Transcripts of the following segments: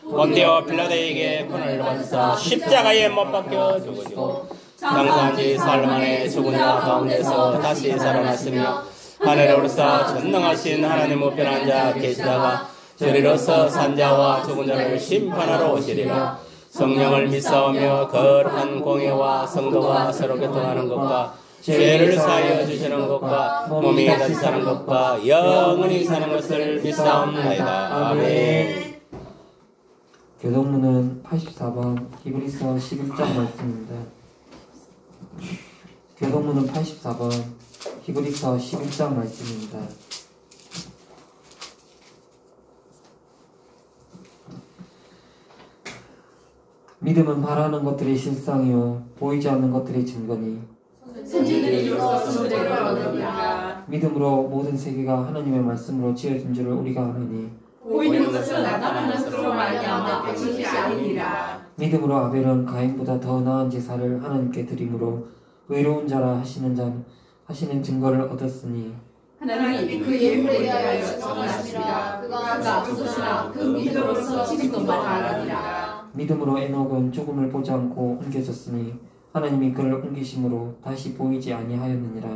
본디오 빌라도에게 분을 받으사 십자가에 못 박혀 죽으시고 장사한 지 사흘 만에 죽은 자 가운데서 다시 살아났으며 하늘에 오르사 전능하신 하나님 우편한 자 계시다가 저리로서 산자와 죽은 자를 심판하러 오시리라. 성령을 믿사오며 거룩한 공예와 성도가 서로 교통하는 것과 죄를 사하여 주시는 것과 몸이 다시 사는 것과 영원히 사는 것을 믿사옵나이다. 아멘. 교동문은 84번 히브리서 11장 말씀입니다. 교동문은 84번 히브리서 11장 말씀입니다. 믿음은 바라는 것들의 실상이요 보이지 않는 것들의 증거니 선지들이 이로써 증거를 얻으리라. 믿음으로 모든 세계가 하나님의 말씀으로 지어진 줄을 우리가 아노니 보이는 것은 나타나는 것으로 말미암아 거짓이 아니니라. 믿음으로 아벨은 가인보다 더 나은 제사를 하나님께 드림으로 의로운 자라 하시는 증거를 얻었으니 하나님이 그 예물에 대하여 정하시리라. 그가 앞서서나 그 믿음으로서 지금도 말하느니라. 믿음으로 에녹은 죽음을 보지 않고 옮겨졌으니 하나님이 그를 옮기심으로 다시 보이지 아니하였느니라.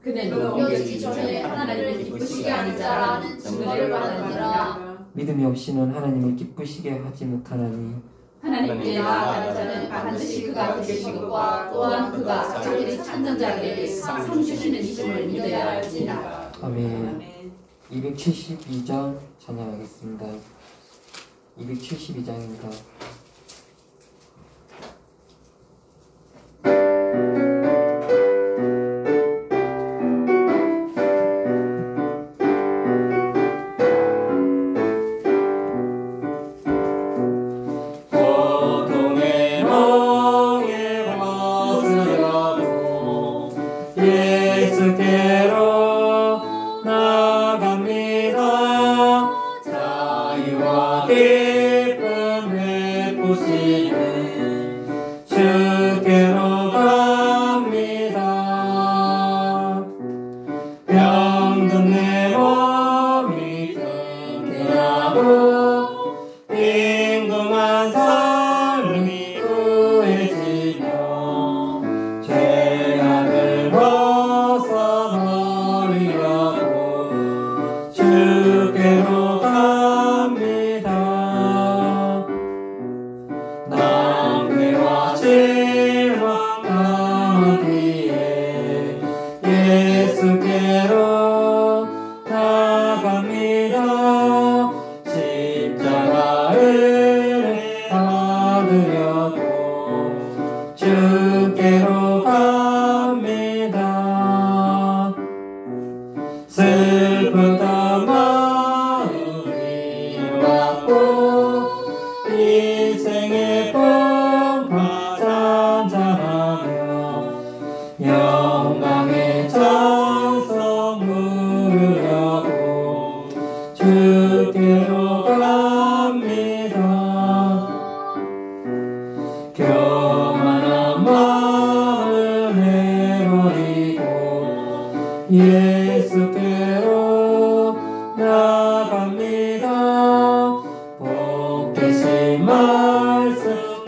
그는 옮겨지기 전에 하나님을 기쁘시게 하는 자라는 증거를 받았느니라. 믿음이 없이는 하나님을 기쁘시게 하지 못하나니 하나님께 나아가는 자는 반드시 그가 계신 것과 또한 그가 자기를 찾는 자들에게 상 주시는 이심을 믿어야 할지니라. 아멘. 272장 찬양하겠습니다. 272장입니다. 예수께로 나갑니다. 복되신 말씀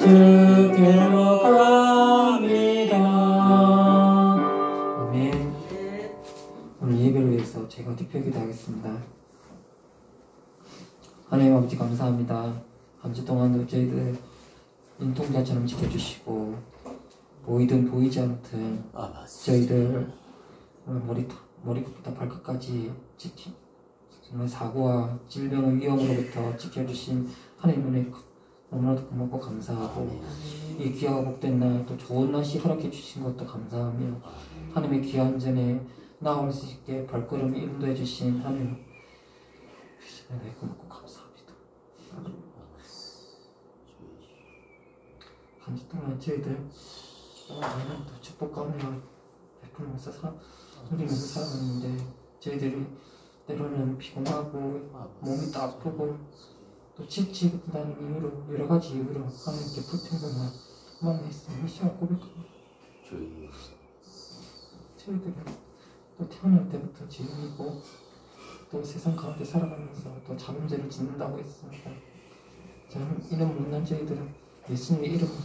주께 목합니다. 아멘. 오늘 예배를 위해서 제가 투표 기도하겠습니다. 하나님 아버지 감사합니다. 한 주 동안도 저희들 눈동자처럼 지켜주시고 보이든 보이지 않든 저희들 머리부터 발끝까지 정말 사고와 질병의 위험으로부터 지켜주신 하나님 은혜 너무나도 고맙고 감사하고 이 귀하고 복된 날 또 좋은 날씨 허락해 주신 것도 감사하며 하나님의 귀한 전에 나올 수 있게 발걸음을 인도해 주신 하나님 은혜 고맙고 감사합니다. 한 주 동안 저희들 또 축복 가운데 베풀면서 누리면서 살아갔는데 저희들이 때로는 피곤하고 몸이 또 아프고 또 지치다는 이유로 여러 가지 이유로 하나님께 불평등만 만나있으면 시간 고백합니다. 저희들은 또 태어날 때부터 죄인이고 또 세상 가운데 살아가면서 또 자범죄를 짓는다고 했습니다. 저는 이런 못난 저희들은 예수님의 이름으로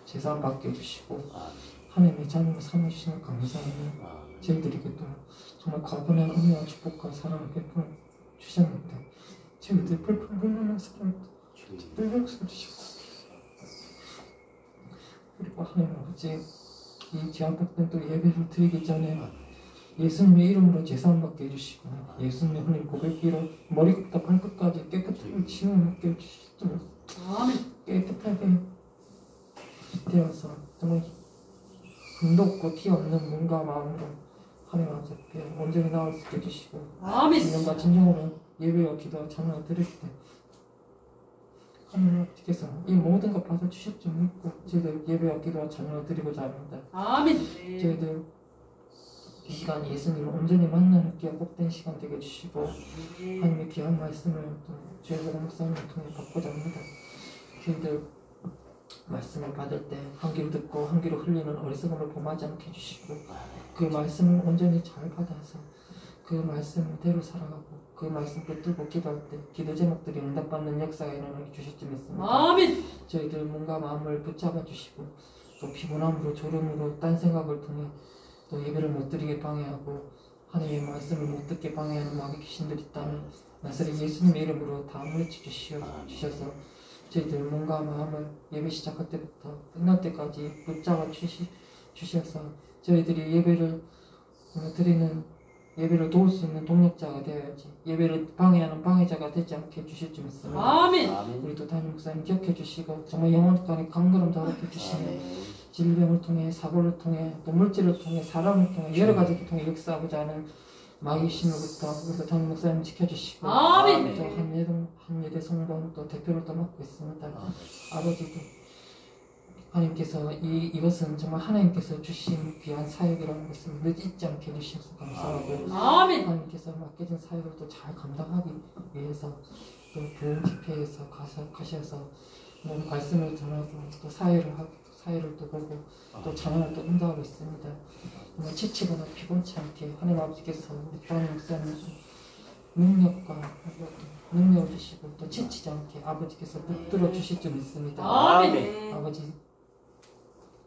제사함 받게 해주시고 하나님의 자녀로 삼으시는 감사하며 저희들에게 또 정말 과분한 은혜와 축복과 사랑을 베풀어 주셨는데 저희들 불평 불만한 사랑을 늘려서 주시고 그리고 하나님 아버지 이 제한복된 또 예배를 드리기 전에 예수님의 이름으로 제사함 받게 해주시고 예수님의 흘린 고백기로 머리부터 발끝까지 깨끗하게 지워먹게 해주시고 깨끗하게 되어서 정말 힘도 없고 티 없는 몸과 마음으로 하나님 앞에 온전히 나올 수 있게 해주시고 이런과 진정으로 예배와 기도와 찬양을 드릴 때 하나님 아버지께서 이 모든 것 받아주실 줄 믿고 저희들 예배와 기도와 찬양을 드리고자 합니다. 저희들 이 시간 예수님을 온전히 만나는 귀한 복된 시간 되게 해주시고 하나님의 귀한 말씀을 또 저희들 목사님을 통해 받고자 합니다. 저희들 말씀을 받을 때 한 귀로 듣고 한 귀로 흘리는 어리석음을 범하지 않게 해주시고 그 말씀을 온전히 잘 받아서 그 말씀대로 살아가고 그 말씀 붙들고 기도할 때 기도 제목들이 응답받는 역사가 일어나게 주실 줄 믿습니다. 저희들 몸과 마음을 붙잡아 주시고 또 피곤함으로 졸음으로 딴 생각을 통해 또 예배를 못 드리게 방해하고 하나님의 말씀을 못 듣게 방해하는 마귀 귀신들이 있다면 나사렛 예수님의 이름으로 다 물리쳐 주셔서 저희들 몸과 마음을 예배 시작할 때부터 끝날 때까지 붙잡아 주셔서 저희들이 예배를 도울 수 있는 동력자가 되어야지 예배를 방해하는 방해자가 되지 않게 해주실 줄 믿습니다. 우리도 담임 목사님 기억해 주시고 정말 영혼까지 강걸음 더럽혀 주시며 질병을 통해 사고를 통해 또 물질을 통해 사람을 통해 여러 가지를 통해 역사하고자 하는 마귀신으로부터 우리도 담임 목사님 지켜주시고 또 한예대 성동 또 대표를 또 맡고 있습니다. 아버지도 하나님께서 이것은 정말 하나님께서 주신 귀한 사역이라는 것을 잊지 않게 해주셔서 감사하고 하나님께서 맡겨진 사역을 또 잘 감당하기 위해서 또 교훈 집회에서 가셔서 말씀을 전하고 또 사회를 또 보고 또 찬양을 또 인도하고 있습니다. 정말 지치거나 피곤치 않게 하나님 아버지께서 우리 담임 목사님 능력을 주시고 또 지치지 않게 아버지께서 붙들어 주실 줄 믿습니다. 아버지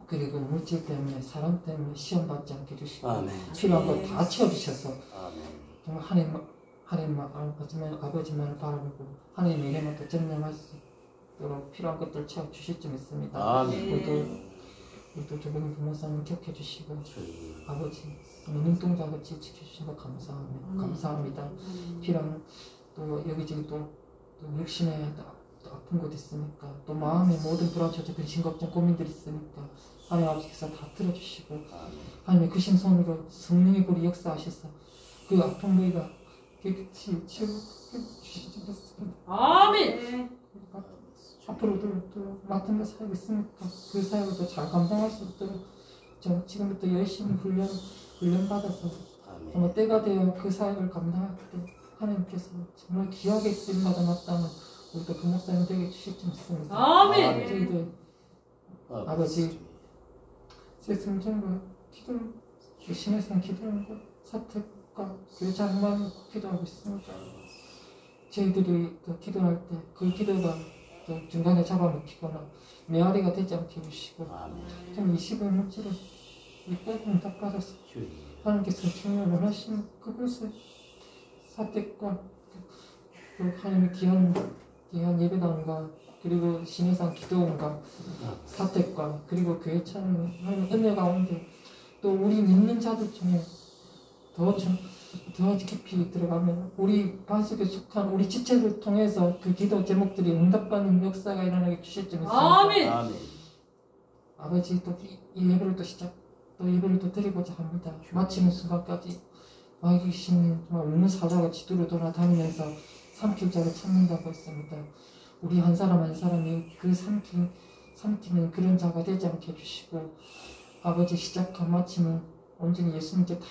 그리고 물질 때문에 사람 때문에 시험 받지 않게 해주시고 필요한 걸 다 채워주셔서 정말 하나님 아버지만을 바라보고 하나님 이름을 또 전념할 수 있도록 필요한 것들 채워주실 줄 믿습니다. 우리도 조금 부모님 기억해 주시고 아버지 눈동자같이 지켜주신 거 감사합니다. 필요한 또 여기저기 또 육신에 또 아픈 곳 있으니까 또 마음에 모든 불안처럼 근심 걱정 고민들이 있으니까 하나님 아버지께서 다 들어주시고 하나님의 크신 손으로 성령의 불이 역사하셔서 그 아픈 부위가 깨끗이 치유해주시지 않습니다. 앞으로도 또 맡은 거 사역 있으니까 그 사역을 또 잘 감당할 수 있도록 지금부터 열심히 훈련받아서 정말 때가 되어 그 사역을 감당할 때 하나님께서 정말 귀하게 쓰임받아 마땅한 우리도 그 목사님 되게 주실 줄 믿습니다. 저희들 아버지 세승전과 기도 신혜성 기도하는 것 사택과 교회 장만 기도하고 있습니다. 저희들이 또 기도할 때 그 기도가 또 중간에 잡아먹히거나 메아리가 되지 않게 해주시고 좀 25일째로 이 꽁꽁 닦아서 하나님께서 정말 원하시는 그것을 사택과 그 하나님의 귀한 예배당과 그리고 신해상 기도원과 사택과 그리고 교회 찬양 하나님 은혜 가운데 또 우리 믿는 자들 중에 더 깊이 들어가면 우리 반석에 속한 우리 지체를 통해서 그 기도 제목들이 응답받는 역사가 일어나게 주실 줄 믿습니다. 아멘. 아버지 또 이 예배를 또 예배를 또 드리고자 합니다. 마치는 순간까지 마귀 귀신이 정말 없는 사자가 지도로 돌아다니면서 삼킬 자를 찾는다고 했습니다. 우리 한 사람 한 사람이 그 삼키는 그런 자가 되지 않게 해주시고 아버지 시작과 마침은 온전히 예수님께 다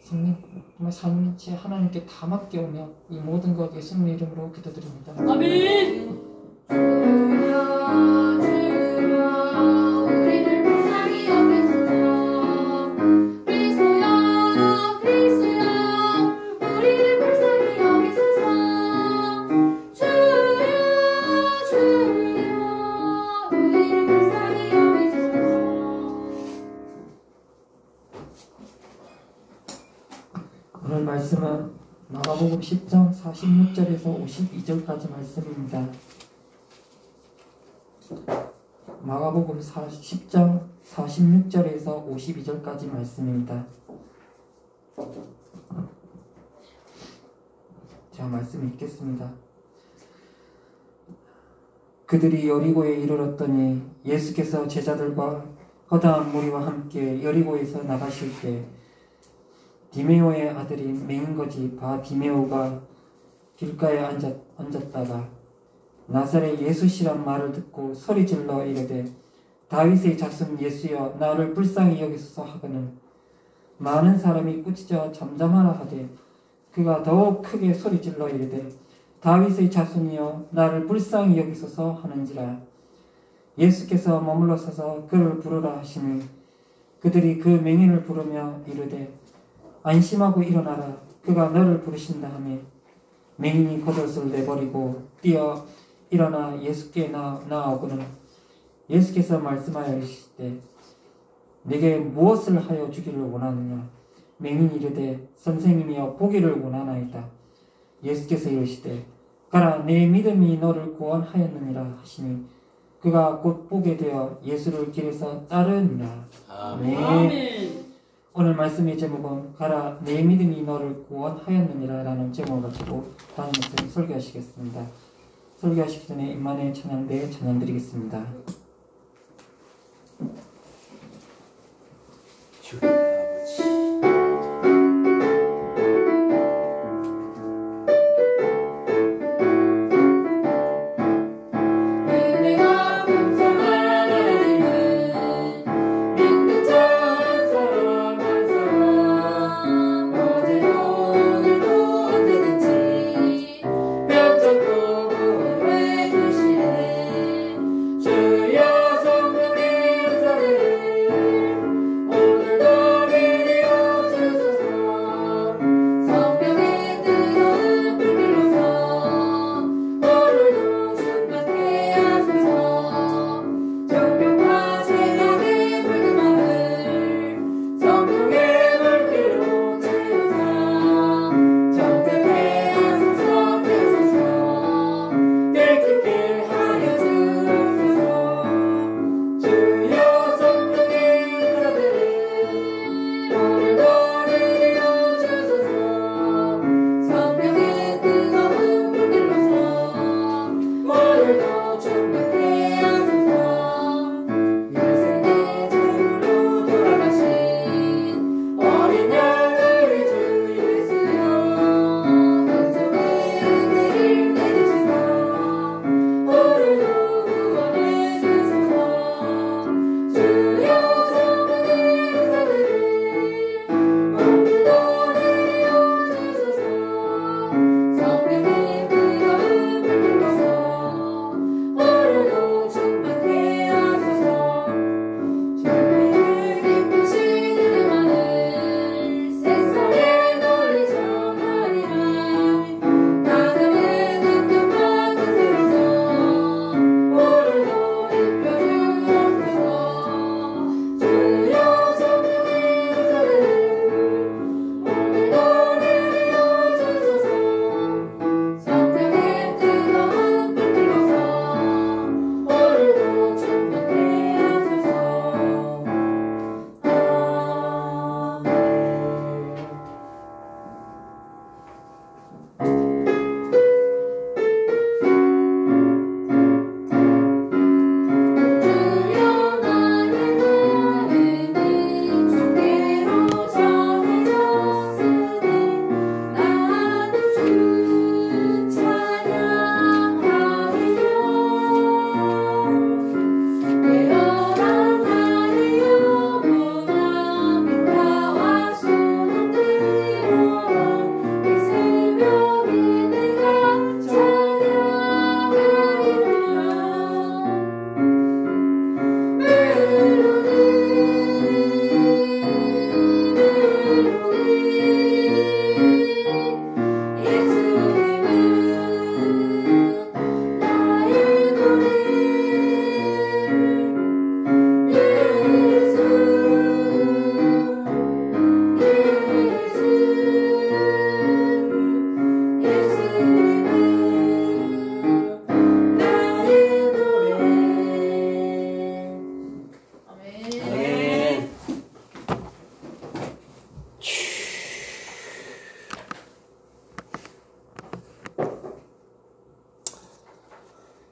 성령 정말 삼위일체 하나님께 다 맡겨오며 이 모든 것 예수님의 이름으로 기도드립니다. 아멘. 오늘 말씀은 마가복음 10장 46절에서 52절까지 말씀입니다. 마가복음 10장 46절에서 52절까지 말씀입니다. 제가 말씀 읽겠습니다. 그들이 여리고에 이르렀더니 예수께서 제자들과 허다한 무리와 함께 여리고에서 나가실 때 디메오의 아들이 맹인거지 바 디메오가 길가에 앉았다가 나사렛 예수시란 말을 듣고 소리질러 이르되 다윗의 자손 예수여 나를 불쌍히 여기소서 하거늘 많은 사람이 꾸짖어 잠잠하라 하되 그가 더욱 크게 소리질러 이르되 다윗의 자손이여 나를 불쌍히 여기소서 하는지라. 예수께서 머물러 서서 그를 부르라 하시니 그들이 그 맹인을 부르며 이르되 안심하고 일어나라 그가 너를 부르신다 하며 맹인이 겉옷을 내버리고 뛰어 일어나 예수께 나아오거늘 예수께서 말씀하여 이르시되 내게 무엇을 하여 주기를 원하느냐. 맹인이 이르되 선생님이여 보기를 원하나이다. 예수께서 이르시되 가라 내 믿음이 너를 구원하였느니라 하시니 그가 곧 보게 되어 예수를 길에서 따르니라. 아멘. 오늘 말씀의 제목은 가라 내 믿음이 너를 구원하였느니라 라는 제목을 가지고 다음 말씀 설교하시겠습니다. 설교하시기 전에 임만의 찬양대 찬양 드리겠습니다. 주여 성령의 은사를 오늘도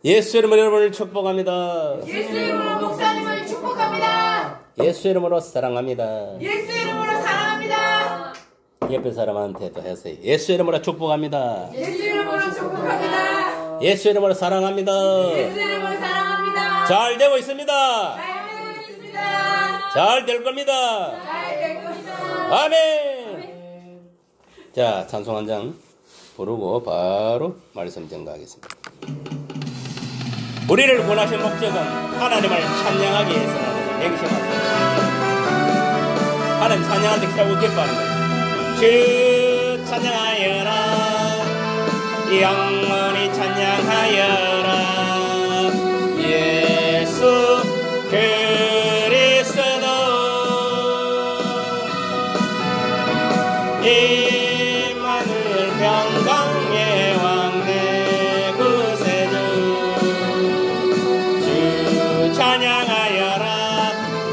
예수 이름으로 여러분을 축복합니다. 예수 이름으로 목사님을 축복합니다. 예수 이름으로 사랑합니다. 예수 이름으로 사랑합니다. 옆에 사람한테도 하세요. 예수 이름으로 축복합니다. 예수 이름으로 축복합니다. 예수 이름으로 사랑합니다. 예수 이름으로 사랑합니다. 잘 되고 있습니다. 잘 되고 있습니다. 잘 될 겁니다. 잘 될 겁니다. 아멘. 자, 찬송 한 장 부르고 바로 말씀 전가하겠습니다. 우리를 구원하신 목적은 하나님을 찬양하기 위해서라는 맹심합니다. 하나님 찬양할 때 결국 기뻐하는 거예요. 주 찬양하여라, 영원히 찬양하여라, 예수 그리스도 임마누엘 평강의 왕 내 구세주, 주 찬양하여라,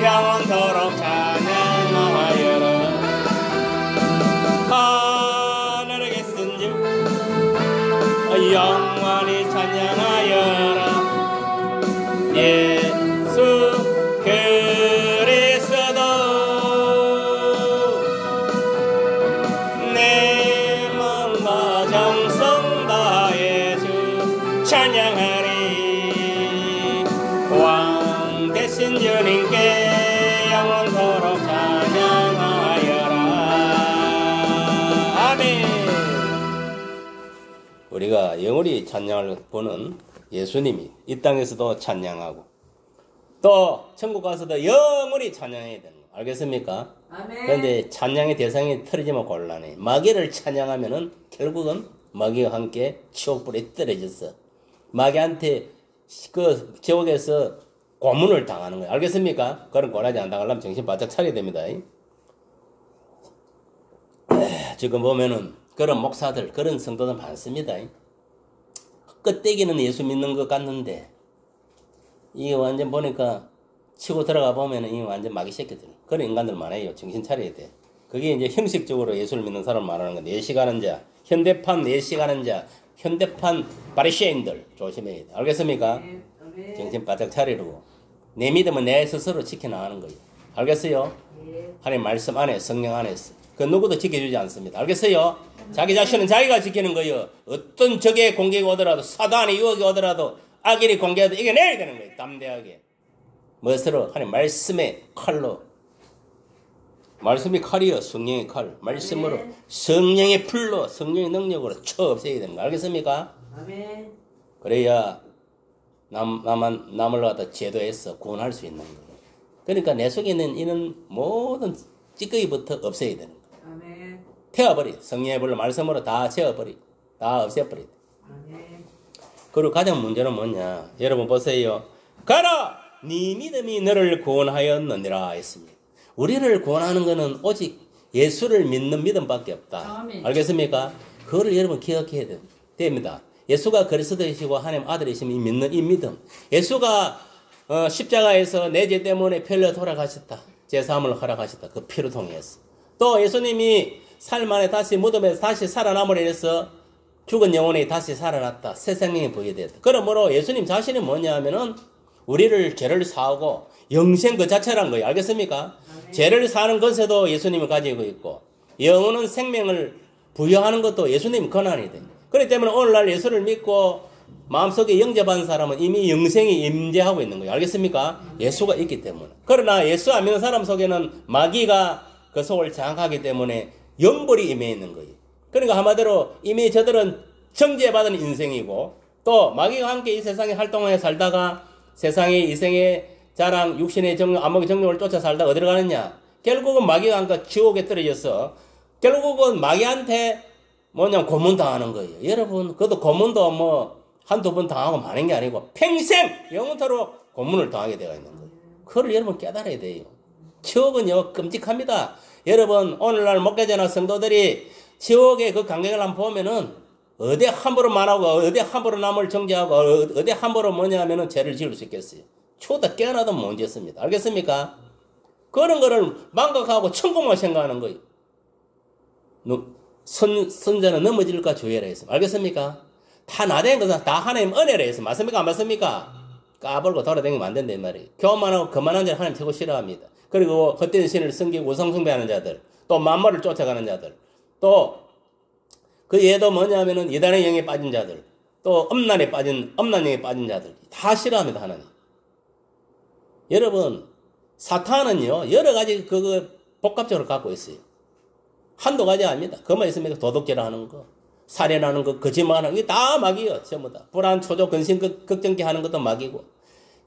영원토록 찬양하여라, 하늘에 계신 주 영원히 찬양하여라, 예수 그리스도 내 마음과 정성 다해 주 찬양하리, 왕 대신 주님께 영원토록 찬양하여라. 아멘. 우리가 영원히 찬양을 보는 예수님이 이 땅에서도 찬양하고 또 천국 가서도 영원히 찬양해야 되는 거 알겠습니까? 아멘. 그런데 찬양의 대상이 틀어지면 곤란해. 마귀를 찬양하면은 결국은 마귀와 함께 지옥불에 떨어졌어. 마귀한테 그 지옥에서 고문을 당하는 거예요. 알겠습니까? 그런 고난이 안 당하려면 정신 바짝 차려야 됩니다. 지금 보면은 그런 목사들, 그런 성도들 많습니다. 껍데기는 예수 믿는 것 같는데 이게 완전 보니까 치고 들어가 보면은 이 완전 마귀 새끼들, 그런 인간들 많아요. 정신 차려야 돼. 그게 이제 형식적으로 예수를 믿는 사람 말하는 거. 내시가는 자, 현대판 내시가는 자, 현대판 바리새인들 조심해야 돼. 알겠습니까? 정신 바짝 차리고 내 믿음은 내 스스로 지켜나가는 거예요. 알겠어요? 하나님 말씀 안에, 성령 안에서 그 누구도 지켜주지 않습니다. 알겠어요? 자기 자신은 자기가 지키는 거예요. 어떤 적의 공격이 오더라도, 사단의 유혹이 오더라도, 악인이 공격해도 이겨내야 되는 거예요. 담대하게. 무엇으로? 하나님 말씀의 칼로. 말씀이 칼이요. 성령의 칼. 말씀으로. 성령의 풀로, 성령의 능력으로 쳐 없애야 되는 거. 알겠습니까? 아멘. 그래야 남을 갖다 제도해서 구원할 수 있는 거예요. 그러니까 내 속에 있는 이런 모든 찌꺼기부터 없애야 되는 거예요. 아멘. 태워버리. 성령의 불로 말씀으로 다 채워버리. 다 없애버리. 아멘. 그리고 가장 문제는 뭐냐. 여러분 보세요. 가라! 네 믿음이 너를 구원하였느니라 했습니다. 우리를 구원하는 것은 오직 예수를 믿는 믿음밖에 없다. 아멘. 알겠습니까? 그거를 여러분 기억해야 됩니다. 예수가 그리스도이시고 하나님 아들이시면 믿는 이 믿음. 예수가 십자가에서 내 죄 때문에 편려 돌아가셨다. 제사함을 허락하셨다. 그 피로 통해서. 또 예수님이 삶 안에 다시 무덤에서 다시 살아남으려 해서 죽은 영혼이 다시 살아났다. 새 생명이 보이게 됐다. 그러므로 예수님 자신이 뭐냐 하면은 우리를 죄를 사하고 영생 그 자체란 거예요. 알겠습니까? 죄를 사는 것에도 예수님이 가지고 있고 영혼은 생명을 부여하는 것도 예수님 권한이 돼. 그렇기 때문에 오늘날 예수를 믿고 마음속에 영접한 사람은 이미 영생이 임재하고 있는 거예요. 알겠습니까? 예수가 있기 때문에. 그러나 예수 안 믿는 사람 속에는 마귀가 그 속을 장악하기 때문에 영벌이 임해 있는 거예요. 그러니까 한마디로 이미 저들은 정죄받은 인생이고 또 마귀와 함께 이 세상에 활동하여 살다가 세상의 이생의 자랑, 육신의 정욕, 안목의 정욕을 쫓아 살다가 어디로 가느냐? 결국은 마귀가 함께 지옥에 떨어져서 결국은 마귀한테 뭐냐면 고문당하는 거예요. 여러분, 그것도 고문도 뭐 한두 번 당하고 마는 게 아니고 평생 영원토록 고문을 당하게 되어 있는 거예요. 그걸 여러분 깨달아야 돼요. 지옥은요 끔찍합니다. 여러분 오늘날 목회자나 성도들이 지옥의 그 간격을 한번 보면은 어디 함부로 말하고 어디 함부로 남을 정죄하고 어디 함부로 뭐냐면은 죄를 지을 수 있겠어요. 초다 깨어나도 못 짓습니다. 알겠습니까? 그런 거를 망각하고 천국만 생각하는 거예요. 선자는 넘어질까 주의하라 했습니다. 알겠습니까? 다 나대는 것은 다 하나님 은혜라 해서 맞습니까? 안 맞습니까? 까불고 돌아다니면 안 된다 이 말이에요. 교만하고 하고 거만한 자를 하나님 최고 싫어합니다. 그리고 헛된 신을 섬기고 우상숭배하는 자들, 또 만물을 쫓아가는 자들, 또 그 예도 뭐냐면은 이단의 영에 빠진 자들, 또 음란에 빠진 음란영에 빠진 자들 다 싫어합니다 하나님. 여러분 사탄은요 여러 가지 그거 복합적으로 갖고 있어요. 한두 가지 아닙니다. 그만 있습니까? 도둑질하는 거, 살인하는 거, 거짓말하는 거, 이게 다 막이요. 전부 다. 불안, 초조, 근심, 걱정케 하는 것도 막이고.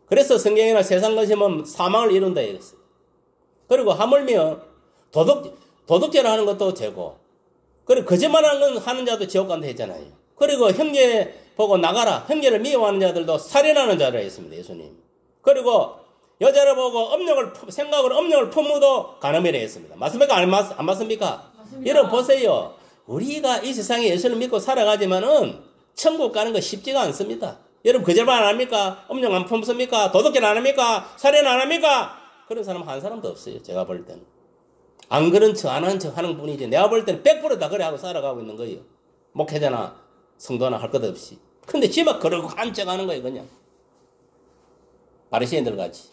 그래서 성경이나 세상 근심은 사망을 이룬다 이랬어요. 그리고 하물며 도둑질하는 것도 죄고, 그리고 거짓말하는 하는 자도 지옥 간다 했잖아요. 그리고 형제 보고 나가라, 형제를 미워하는 자들도 살인하는 자라 했습니다. 예수님. 그리고 여자를 보고 생각으로 음욕을 품어도 간음이라 했습니다. 맞습니까? 안 맞습니까? 맞습니다. 여러분 보세요. 우리가 이 세상에 예수를 믿고 살아가지만은 천국 가는 거 쉽지가 않습니다. 여러분 거짓말 안 합니까? 음욕 안 품습니까? 도둑질 안 합니까? 살인 안 합니까? 그런 사람 한 사람도 없어요. 제가 볼 때는. 안 그런 척 안 하는 척 하는 분이지. 내가 볼 때는 100%다 그래 하고 살아가고 있는 거예요. 목회자나 성도나 할 것 없이. 근데 지만 그러고 한 척 하는 거예요. 그냥. 바리새인들 같이.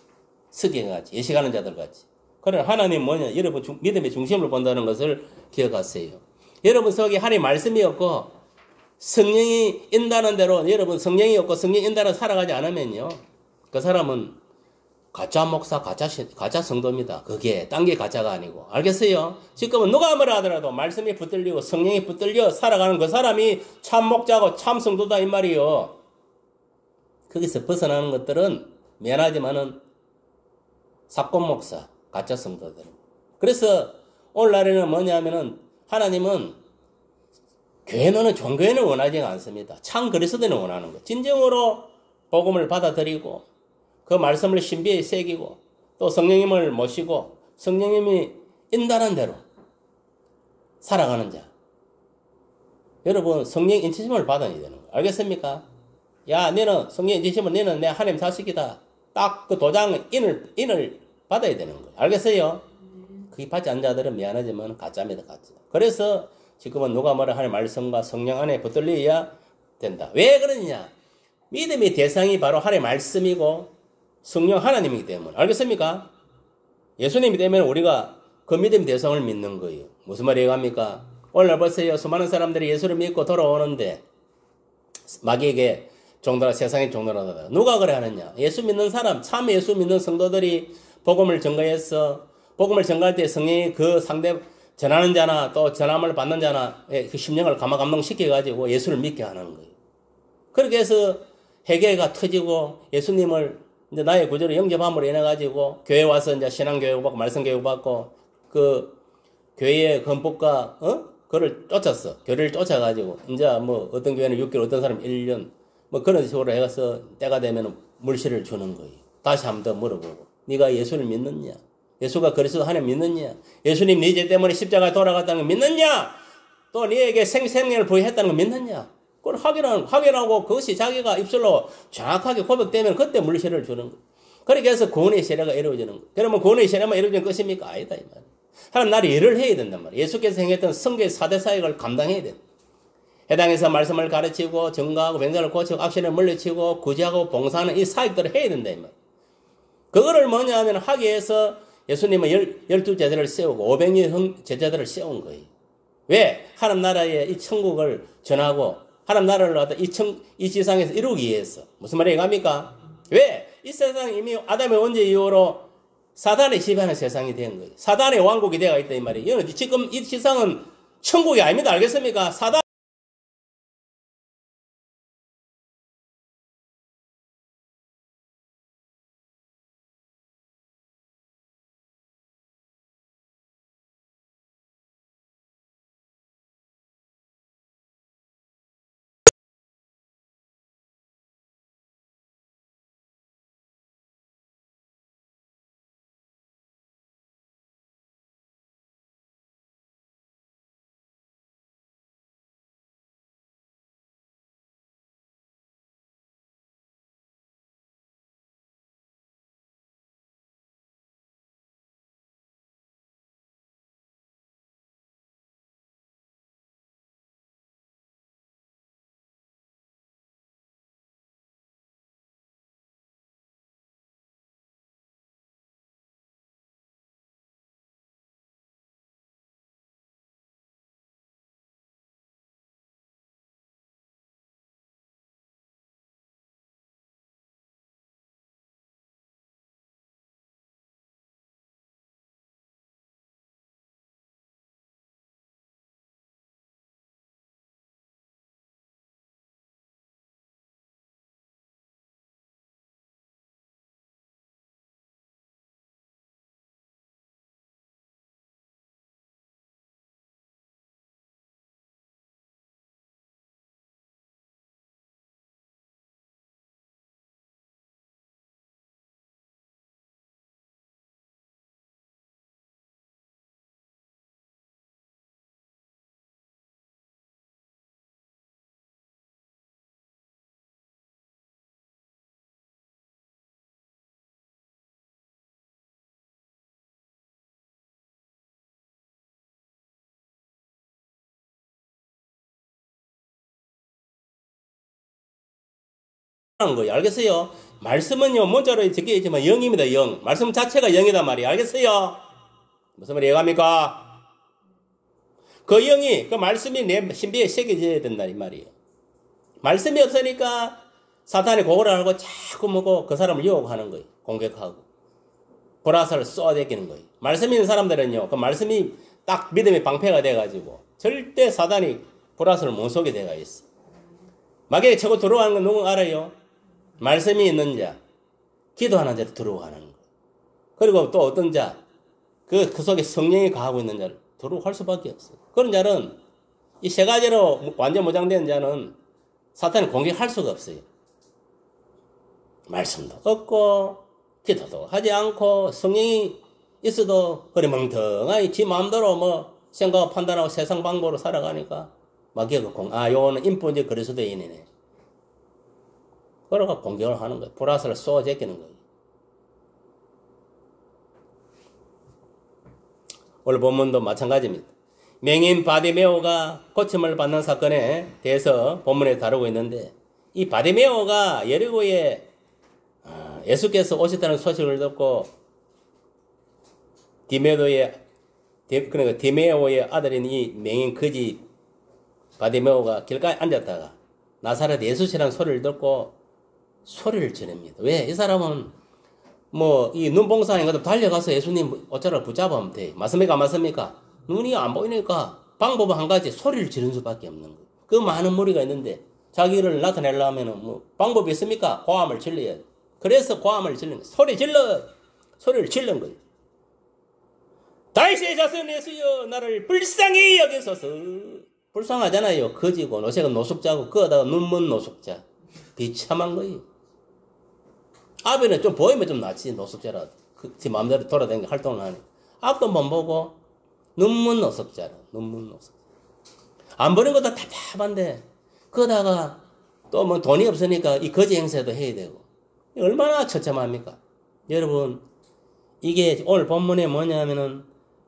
스기같이. 예식하는 자들 같이. 그러나 하나님 뭐냐. 여러분 믿음의 중심을 본다는 것을 기억하세요. 여러분 속에 하나님 말씀이 없고 성령이 인다는 대로 여러분 성령이 없고 성령이 인다는 살아가지 않으면요. 그 사람은 가짜 목사, 가짜 성도입니다. 그게 딴 게 가짜가 아니고. 알겠어요? 지금은 누가 뭐라 하더라도 말씀이 붙들리고 성령이 붙들려 살아가는 그 사람이 참 목자고 참 성도다 이 말이요. 거기서 벗어나는 것들은 미안하지만은 사건 목사, 가짜 성도들. 그래서 오늘날에는 뭐냐면은 하나님은 교회는 종교회는 원하지 않습니다. 참 그리스도인을 원하는 거. 진정으로 복음을 받아들이고 그 말씀을 신비에 새기고 또 성령님을 모시고 성령님이 인도하는 대로 살아가는 자. 여러분 성령 인치심을 받아야 되는 거예요. 알겠습니까? 야 너는 성령 인치심을 너는 내 하나님 자식이다. 딱 그 도장 인을 받아야 되는 거예요. 알겠어요? 그게 받지 않은 자들은 미안하지만 가짜입니다. 가짜. 그래서 지금은 누가 뭐라 하는 말씀과 성령 안에 붙들려야 된다. 왜 그러느냐? 믿음의 대상이 바로 하나님의 말씀이고 성령 하나님이기 때문에. 알겠습니까? 예수님이 되면 우리가 그 믿음의 대상을 믿는 거예요. 무슨 말이에요? 합니까? 오늘 보세요. 수많은 사람들이 예수를 믿고 돌아오는데 마귀에게 종들아 세상의 종들아 누가 그래 하느냐? 예수 믿는 사람, 참 예수 믿는 성도들이 복음을 전가해서 복음을 전가할 때 성령이 그 상대 전하는 자나 또 전함을 받는 자나 그 심령을 감동시켜가지고 예수를 믿게 하는 거예요. 그렇게 해서 회개가 터지고 예수님을 이제 나의 구조를 영접함으로 인해가지고 교회 와서 이제 신앙교육 받고 말씀교육 받고 그 교회의 헌법과 그를 쫓았어. 교회를 쫓아가지고 이제 뭐 어떤 교회는 6개월 어떤 사람은 1년 뭐 그런 식으로 해서 때가 되면 물실을 주는 거예요. 다시 한 번 더 물어보고 네가 예수를 믿느냐? 예수가 그리스도 하나님 믿느냐? 예수님 네 죄 때문에 십자가에 돌아갔다는 거 믿느냐? 또 네에게 생명을 부여했다는 거 믿느냐? 그걸 확인하고 그것이 자기가 입술로 정확하게 고백되면 그때 물실을 주는 거예요. 그렇게 해서 구원의 세례가 이루어지는 거예요. 그러면 구원의 세례만 이루어지는 것입니까? 아니다 이 말이에요. 하나님 나를 일을 해야 된단 말이에요. 예수께서 행했던 성교의 4대 사역을 감당해야 돼. 해당해서 말씀을 가르치고 증거하고 병자를 고치고 악신을 물리치고 구제하고 봉사하는 이 사역들을 해야 된다 이 말이에요. 그거를 뭐냐 하면 하기 위해서 예수님은 12제자를 세우고 500여 제자들을 세운 거예요. 왜? 하나님 나라의 이 천국을 전하고 하나님 나라를 갖다 이 지상에서 이루기 위해서. 무슨 말이에요? 갑니까? 왜? 이 세상이 이미 아담의 원죄 이후로 사단의 지배하는 세상이 된 거예요. 사단의 왕국이 되어 있다 이 말이에요. 지금 이 세상은 천국이 아닙니다. 알겠습니까? 사단 거예요. 알겠어요? 말씀은요, 문자로 적혀 있지만 영입니다, 영. 말씀 자체가 영이단 말이에요. 알겠어요? 무슨 말이 이해갑니까? 그 영이, 그 말씀이 내 신비에 새겨져야 된다, 이 말이에요. 말씀이 없으니까 사탄이 그거를 알고 자꾸 뭐고 그 사람을 유혹하는 거예요. 공격하고. 보라사를 쏘아대기는 거예요. 말씀 있는 사람들은요, 그 말씀이 딱 믿음의 방패가 돼가지고 절대 사탄이 보라사를 못 쏘게 돼가 있어. 마귀에 쳐고 들어가는 건 누군가 알아요? 말씀이 있는 자, 기도하는 자로 들어가는 거. 그리고 또 어떤 자, 그 속에 성령이 가하고 있는 자를 들어갈 수밖에 없어요. 그런 자는 이 세 가지로 완전 무장된 자는 사탄이 공격할 수가 없어요. 말씀도 없고 기도도 하지 않고 성령이 있어도 그래 멍텅하니 지 마음대로 뭐 생각하고 판단하고 세상 방법으로 살아가니까 마귀가 요거는 인본적 그리스도인이네. 그러고 공격을 하는 거예요. 보라스를 쏘아 제끼는 거예요. 오늘 본문도 마찬가지입니다. 맹인 바디메오가 고침을 받는 사건에 대해서 본문에 다루고 있는데, 이 바디메오가 여리고에 예수께서 오셨다는 소식을 듣고 디메오의 아들인 이 맹인 거지 바디메오가 길가에 앉았다가 나사렛 예수시라는 소리를 듣고 소리를 지릅니다. 왜? 이 사람은 뭐 이 눈봉사인 것도 달려가서 예수님 옷자락을 붙잡으면 돼. 맞습니까? 맞습니까? 눈이 안 보이니까 방법은 한 가지, 소리를 지르는 수밖에 없는 거예요. 그 많은 무리가 있는데 자기를 나타내려면 뭐 방법이 있습니까? 고함을 질러야 돼. 그래서 고함을 질른 거예요. 소리를 질른 거예요. 다윗의 자손 예수여 나를 불쌍히 여기소서. 불쌍하잖아요. 거지고 노색은 노숙자고 그거다가 눈먼 노숙자. 비참한 거예요. 아비는 좀 보이면 좀 낫지. 노숙자라도 지 마음대로 돌아다니고 활동을 하니 앞도 못 보고 눈먼 노숙자라. 눈먼 노숙자. 안 보는 것도 답답한데 그러다가 또 뭐 돈이 없으니까 이 거지 행세도 해야 되고 얼마나 처참합니까? 여러분 이게 오늘 본문에 뭐냐면은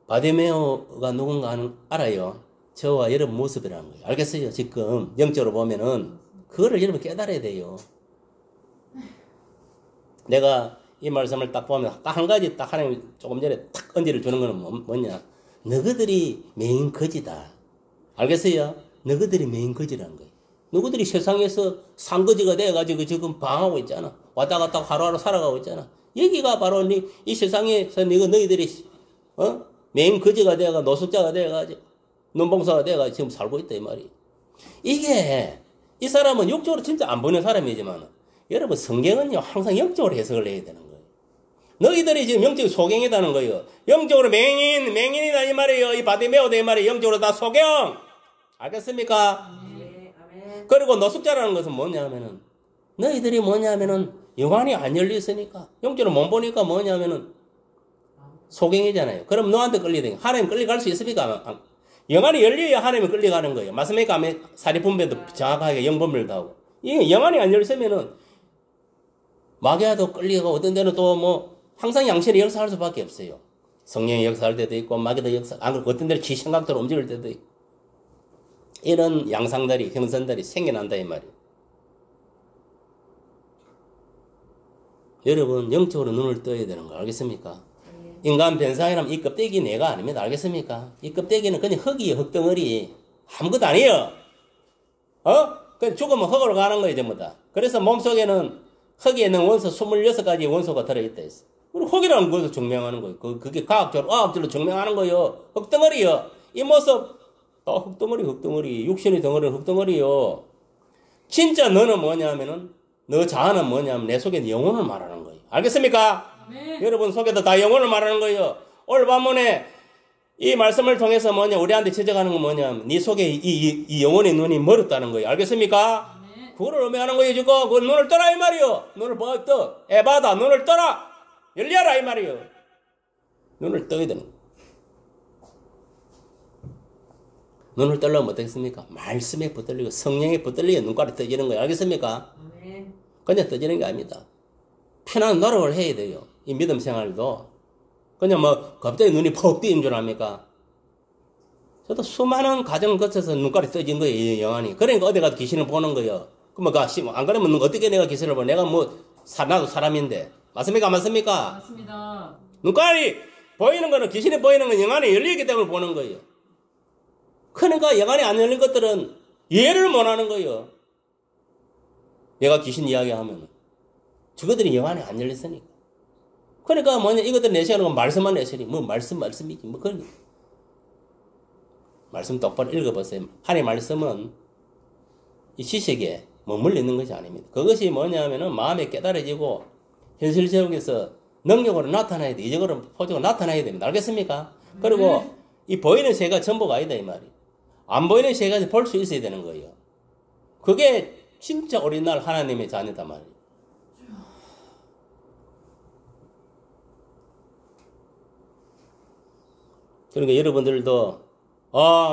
바디메오가 누군가 알아요. 저와 여러분 모습이라는 거예요. 알겠어요? 지금 영적으로 보면은 그거를 여러분 깨달아야 돼요. 내가 이 말씀을 딱 보면 딱 한 가지 딱 하나님 조금 전에 탁 언지를 주는 거는 뭐냐? 너희들이 맹인 거지다. 알겠어요? 너희들이 맹인 거지라는 거예요. 너희들이 세상에서 산거지가 돼가지고 지금 방황하고 있잖아. 왔다 갔다 하루하루 살아가고 있잖아. 여기가 바로 이 세상에서 너희들이 맹인 거지가 돼가 노숙자가 돼가지고 눈봉사가 돼가지고 지금 살고 있다 이 말이. 이게 이 사람은 육적으로 진짜 안 보이는 사람이지만 여러분 성경은요 항상 영적으로 해석을 해야 되는 거예요. 너희들이 지금 영적으로 소경이다는 거예요. 영적으로 맹인이다 이 말이에요. 이 바디메오다 이 말이에요. 영적으로 다 소경. 알겠습니까? 그리고 노숙자라는 것은 뭐냐면은 너희들이 뭐냐면은 영안이 안 열렸으니까 영적으로 못 보니까 뭐냐면은 소경이잖아요. 그럼 너한테 끌리든 하나님 끌려갈 수 있습니까? 영안이 열려야 하나님이 끌려가는 거예요. 맞습니까? 사리분배도 정확하게 영분별도 하고. 이 영안이 안 열리면은 마귀와도 끌려가고 어떤 데는 또 뭐 항상 양심이 역사할 수밖에 없어요. 성령이 역사할 때도 있고 마귀도 안 그렇고 어떤 데는 지 생각대로 움직일 때도 있고 이런 양상들이 형선들이 생겨난다 이 말이에요. 여러분 영적으로 눈을 떠야 되는 거 알겠습니까? 인간 변상이라면 이 껍데기 내가 아닙니다. 알겠습니까? 이 껍데기는 그냥 흙이에요. 흙덩어리. 아무것도 아니에요. 그냥 죽으면 흙으로 가는 거예요. 전부 다. 그래서 몸속에는 흙에 있는 원소 26가지 원소가 들어있다 했어. 그리고 흙이라는 것을 증명하는 거예요. 그게 과학적으로 증명하는 거예요. 흙덩어리요. 이 모습 흙덩어리. 육신의 덩어리는 흙덩어리요. 진짜 너는 뭐냐면은 너 자아는 뭐냐면 내 속에 영혼을 말하는 거예요. 알겠습니까? 네. 여러분 속에도 다 영혼을 말하는 거예요. 오늘 밤문에 이 말씀을 통해서 우리한테 지적하는 건 뭐냐면 네 속에 이 영혼의 눈이 멀었다는 거예요. 알겠습니까? 네. 그걸 의미하는 거예요. 지금 그 눈을 떠라 이 말이요. 눈을 떠. 에바다 눈을 떠라. 열려라 이 말이요. 눈을 떠야 되는 거예요. 눈을 떠려면 어떻겠습니까? 말씀에 붙들리고 성령에 붙들리고 눈깔이 떠지는 거예요. 알겠습니까? 네. 그냥 떠지는 게 아닙니다. 편한 노력을 해야 돼요. 이 믿음 생활도. 그냥 갑자기 눈이 퍽 뜨인 줄 압니까? 저도 수많은 과정을 거쳐서 눈깔이 떠진 거예요, 이 영안이. 그러니까 어디 가도 귀신을 보는 거예요. 안 그러면 어떻게 내가 기세를 봐? 내가 나도 사람인데. 맞습니까? 안 맞습니까? 맞습니다. 눈깔이 보이는 거는, 귀신이 보이는 건 영안이 열리기 때문에 보는 거예요. 그러니까 영안이 안 열린 것들은 이해를 못 하는 거예요. 내가 귀신 이야기하면. 저것들이 영안이 안 열렸으니까. 그러니까 이것들 내세우는 건 말씀만 내세우니. 말씀이지. 그런 말씀 똑바로 읽어보세요. 하나님의 말씀은 이 지식에 머물러 있는 것이 아닙니다. 그것이 뭐냐면은 마음에 깨달아지고 현실 세계에서 능력으로 나타나야 돼. 이적으로 포적으로 나타나야 됩니다. 알겠습니까? 그리고 이 보이는 세계가 전부가 아니다 이 말이. 안 보이는 세계에서 볼 수 있어야 되는 거예요. 그게 진짜 오리지널 하나님의 자녀단 말이에요. 그러니까 여러분들도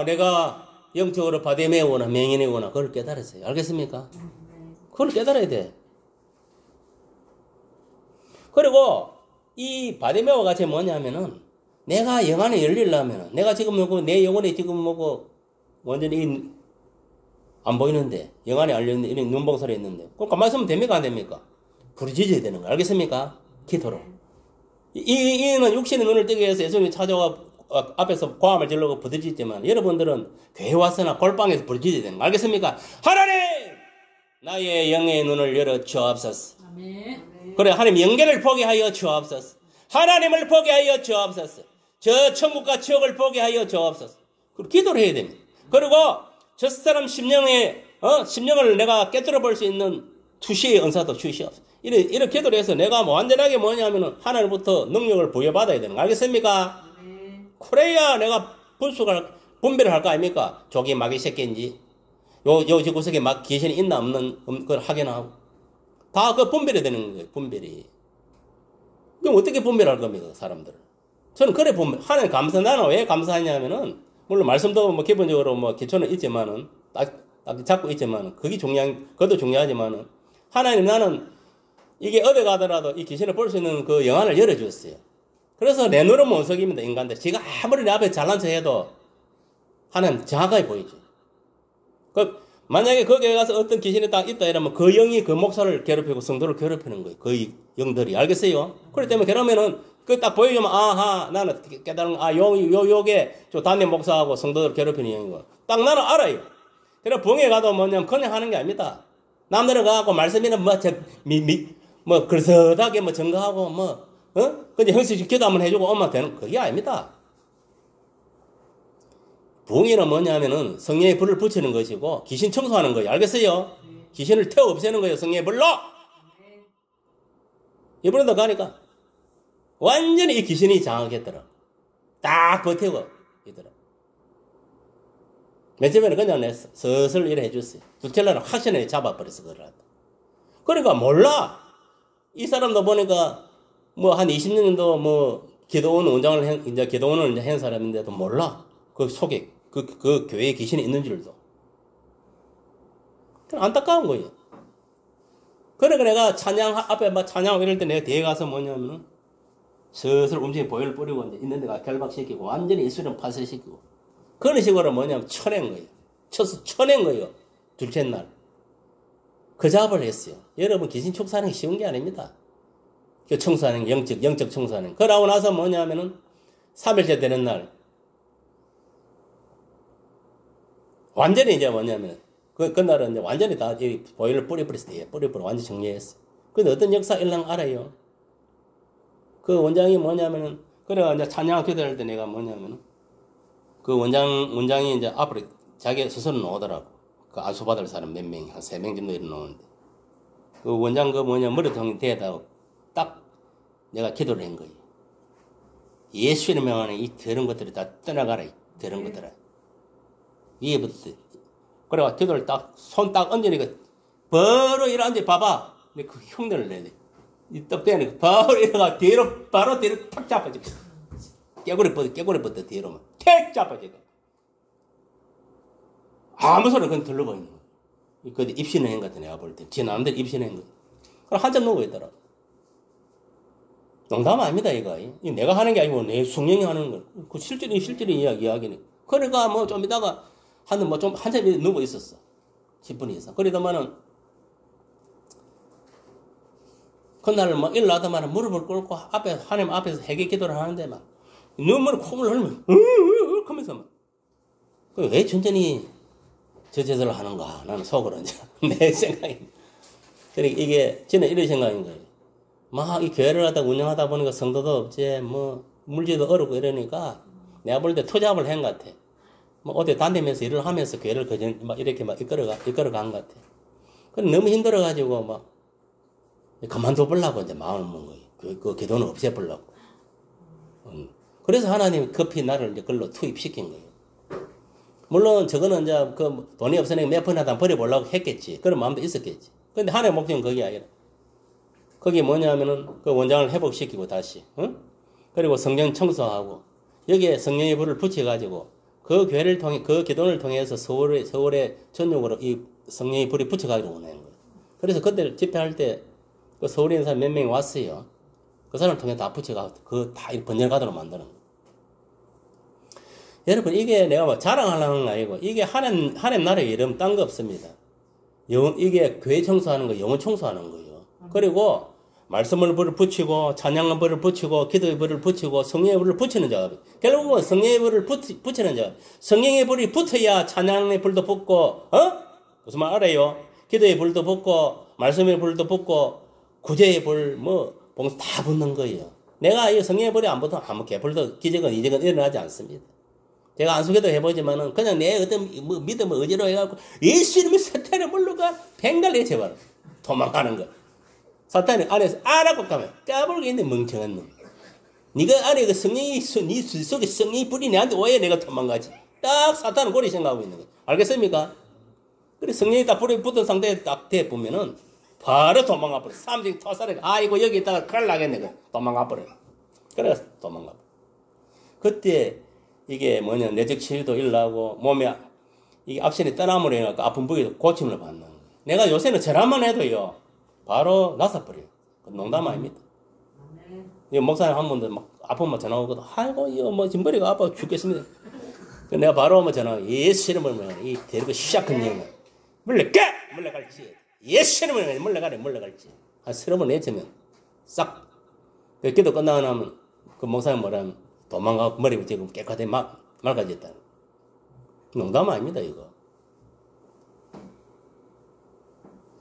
내가 영적으로 바디메오나 맹인이구나 그걸 깨달으세요. 알겠습니까? 그걸 깨달아야 돼. 그리고 이 바디메오 같이 뭐냐면은 내가 영안에 열리려면은 내가 지금 내 영혼이 지금 완전히 안 보이는데 영안에 알렸는데 이런 눈봉살이 있는데 그럼 가만히 있으면 됩니까? 안 됩니까? 부르짖어야 되는 거 알겠습니까? 기도로. 이는 육신의 눈을 뜨게 해서 예수님이 찾아와 앞에서 고함을 지르고 부르짖지만 여러분들은 교회 와서나 골방에서 부르짖어야 되는 거 알겠습니까? 하나님! 나의 영의 눈을 열어 주옵소서. 아멘. 그래 하나님 영계를 보게 하여 주옵소서. 하나님을 보게 하여 주옵소서. 저 천국과 지옥을 보게 하여 주옵소서. 그리고 기도를 해야 됩니다. 그리고 저 사람 심령을 내가 깨뜨려 볼 수 있는 투시의 은사도 주시옵소서. 이런 기도를 해서 내가 완전하게 뭐냐면은 하나님부터 능력을 부여받아야 되는 거 알겠습니까? 그래야 내가 분별을 할 거 아닙니까? 저기 마귀 새끼인지 요 구석에 막 귀신이 있나 없는 걸 확인하고 다 그 분별이 되는 거예요. 분별이. 그럼 어떻게 분별할 겁니까 사람들을? 저는 그래 보면 하나님 나는 왜 감사하냐면은 물론 말씀도 기본적으로 기초는 있지만은 딱 잡고 있지만은 그것도 중요하지만은 하나님 나는 이게 어디 가더라도 이 귀신을 볼 수 있는 그 영안을 열어주었어요. 그래서 내 눈은 못 속입니다 인간들. 지가 아무리 내 앞에 잘난 척 해도 하나님 정확하게 보이죠. 만약에 거기에 가서 어떤 귀신이 딱 있다 이러면 그 영이 그 목사를 괴롭히고 성도를 괴롭히는 거예요. 그 영들이 알겠어요? 그렇기 때문에 그러면은 그 딱 보여주면 아하 나는 깨달은 요게 저 담임 목사하고 성도들 괴롭히는 영이고 딱 나는 알아요. 그래 봉에 가도 뭐냐면 그냥 하는 게 아닙니다. 남들은 가고 말씀이는 그럴싸하게 증거하고 근데 형식 기도 한번 해주고 오면 되는 그게 아닙니다. 봉이는 뭐냐면은 성령의 불을 붙이는 것이고 귀신 청소하는 거예요. 알겠어요? 귀신을 태워 없애는 거예요. 성령의 불로. 이번에도 가니까 완전히 이 귀신이 장악했더라. 딱 버티고 있더라. 맨 처음에는 그냥 슬슬 이래 해줬어요. 둘째 날은 확신에 잡아버렸어. 그러니까 몰라. 이 사람도 보니까 한 20년도 기도원 원장을 이제 기도원을 한 사람인데도 몰라. 그 속에 그 교회에 귀신이 있는 줄도. 안타까운 거예요. 그러니까 내가 앞에 찬양하고 이럴 때 내가 뒤에 가서 뭐냐면은 슬슬 움직이 보혈을 뿌리고 이제 있는 데가 결박시키고 완전히 이수련 파쇄시키고 그런 식으로 뭐냐면 쳐낸 거예요. 쳐낸 거예요. 둘째 날. 그 작업을 했어요. 여러분 귀신 축사하는 게 쉬운 게 아닙니다. 그 청소하는 영적 청소하는. 그러고 나서 뭐냐면은 3일째 되는 날 완전히 이제 뭐냐면 그날은 이제 완전히 다 보혈을 뿌려버렸어요. 뿌려 완전 정리했어. 근데 어떤 역사 일랑 알아요. 그 원장이 뭐냐면은 그래 이제 찬양 기도할 때 내가 뭐냐면은 그 원장이 이제 앞으로 자기 스스로 나오더라고. 그 안수받을 사람 몇 명이 한 3명 정도 일어나는데 그 원장 머리통이 대다가 딱 내가 기도를 한 거예요. 예수의 명하는 이 더러운 것들이 다 떠나가라. 이 더러운 것들아. 위에부터. 그래가 기도를 손 딱 얹으니까 바로 일어났는데 봐봐. 근데 그 흉내를 내네. 이 떡대는 바로 이래가 바로 뒤로 탁 잡아지고. 깨구리 뻗어 뒤로만. 탁 잡아지고. 아무 소리 그냥 들러보이는 거야. 그 입신을 한 것 같아 내가 볼 때. 지 남들 입신을 한 거야. 그럼 한참 누워 있더라. 농담 아닙니다, 이거. 내가 하는 게 아니고 내 성령이 하는 거. 그 실제로 이야기네. 그러니까 좀 이따가 한참 누워 있었어. 10분 이상. 그러더만은 그날 막 일어나자마자 무릎을 꿇고 하나님 앞에서 회개 기도를 하는데 막 눈물을 콧물 흘리면 하면서 막 왜 천천히 저 제사를 하는가 나는 속으로 이제 내 생각이. 그러니까 이게 저는 이런 생각인 거예요. 막 이 교회를 갖다 운영하다 보니까 성도도 없지 뭐 물질도 어렵고 이러니까 내가 볼 때 투잡을 한 것 같아. 뭐 어디 다니면서 일을 하면서 교회를 그전 막 이렇게 막 이끌어간 것 같아. 그래 너무 힘들어가지고 막 그만둬 보려고 이제 마음을 먹은 거예요. 그 기도는 없애보려고. 그래서 하나님이 급히 나를 이제 그걸로 투입시킨 거예요. 물론 저거는 이제 그 돈이 없으니까 몇 번 하다 버려보려고 했겠지. 그런 마음도 있었겠지. 근데 하나님의 목적은 그게 아니라. 그게 뭐냐면은 그 원장을 회복시키고 다시, 응? 그리고 성경 청소하고 여기에 성령의 불을 붙여가지고 그 교회를 통해 그 기도를 통해서 서울에 전용으로 이 성령의 불이 붙여가지고 오는 거예요. 그래서 그때 집회할 때 그 서울에 있는 사람 몇 명이 왔어요. 그 사람을 통해 다 붙여가지고 그 다 번역가도록 만드는 거예요. 여러분 이게 내가 뭐 자랑하려는 건 아니고 이게 하나님 나라의 이름 딴 거 없습니다. 이게 교회 청소하는 거 영혼 청소하는 거예요. 그리고 말씀을 불을 붙이고 찬양의 불을 붙이고 기도의 불을 붙이고 성령의 불을 붙이는 작업. 결국은 성령의 불을 붙이는 작업. 성령의 불이 붙어야 찬양의 불도 붙고 무슨 말 알아요? 기도의 불도 붙고 말씀의 불도 붙고 구제의 불 뭐 봉사 다 붙는 거예요. 내가 이 성령의 불이 안 붙으면 아무 개불도 기적은 이적은 일어나지 않습니다. 제가 안수기도 해보지만은 그냥 내 어떤 뭐 믿음을 의지로 해갖고 예수 이름의 사탄을 물러가 뱅갈리 해쳐버려. 도망가는 거. 사탄이 안에서 알아고 가면 까불고 있는 멍청한 놈. 네가 안에 그 성령이 네 속에 성령이 불이 내한테 오해 내가 도망가지. 딱 사탄은 그렇게 생각하고 있는 거예요. 알겠습니까? 그래 성령이 딱 불이 붙은 상태에 딱 돼 보면은 바로 도망가 버려. 사람들이 토사를 아이고 여기 있다가 큰일 나겠네. 도망가 버려. 그래서 도망가 버려. 그때 이게 뭐냐 내적 치유도 일어나고 몸에 이게 악신이 떠남으로 인해서 아픈 부위도 고침을 받는 거예요. 내가 요새는 절함만 해도요 바로 나서버려요. 농담 아닙니다. 이 목사님 한 분도 막 아프면 전화 오거든. 아이고 이거 뭐 지금 머리가 아파 죽겠습니다. 내가 바로 오면 전화 예수 이름을 이 데리고 시작한 영은 물러갈지 예수 이름을 물러갈지 한 3번 내치면 싹 기도 끝나고 나면 그 목사님 뭐라면 도망가고 머리 지금 깨끗하게 맑아졌다. 농담 아닙니다 이거.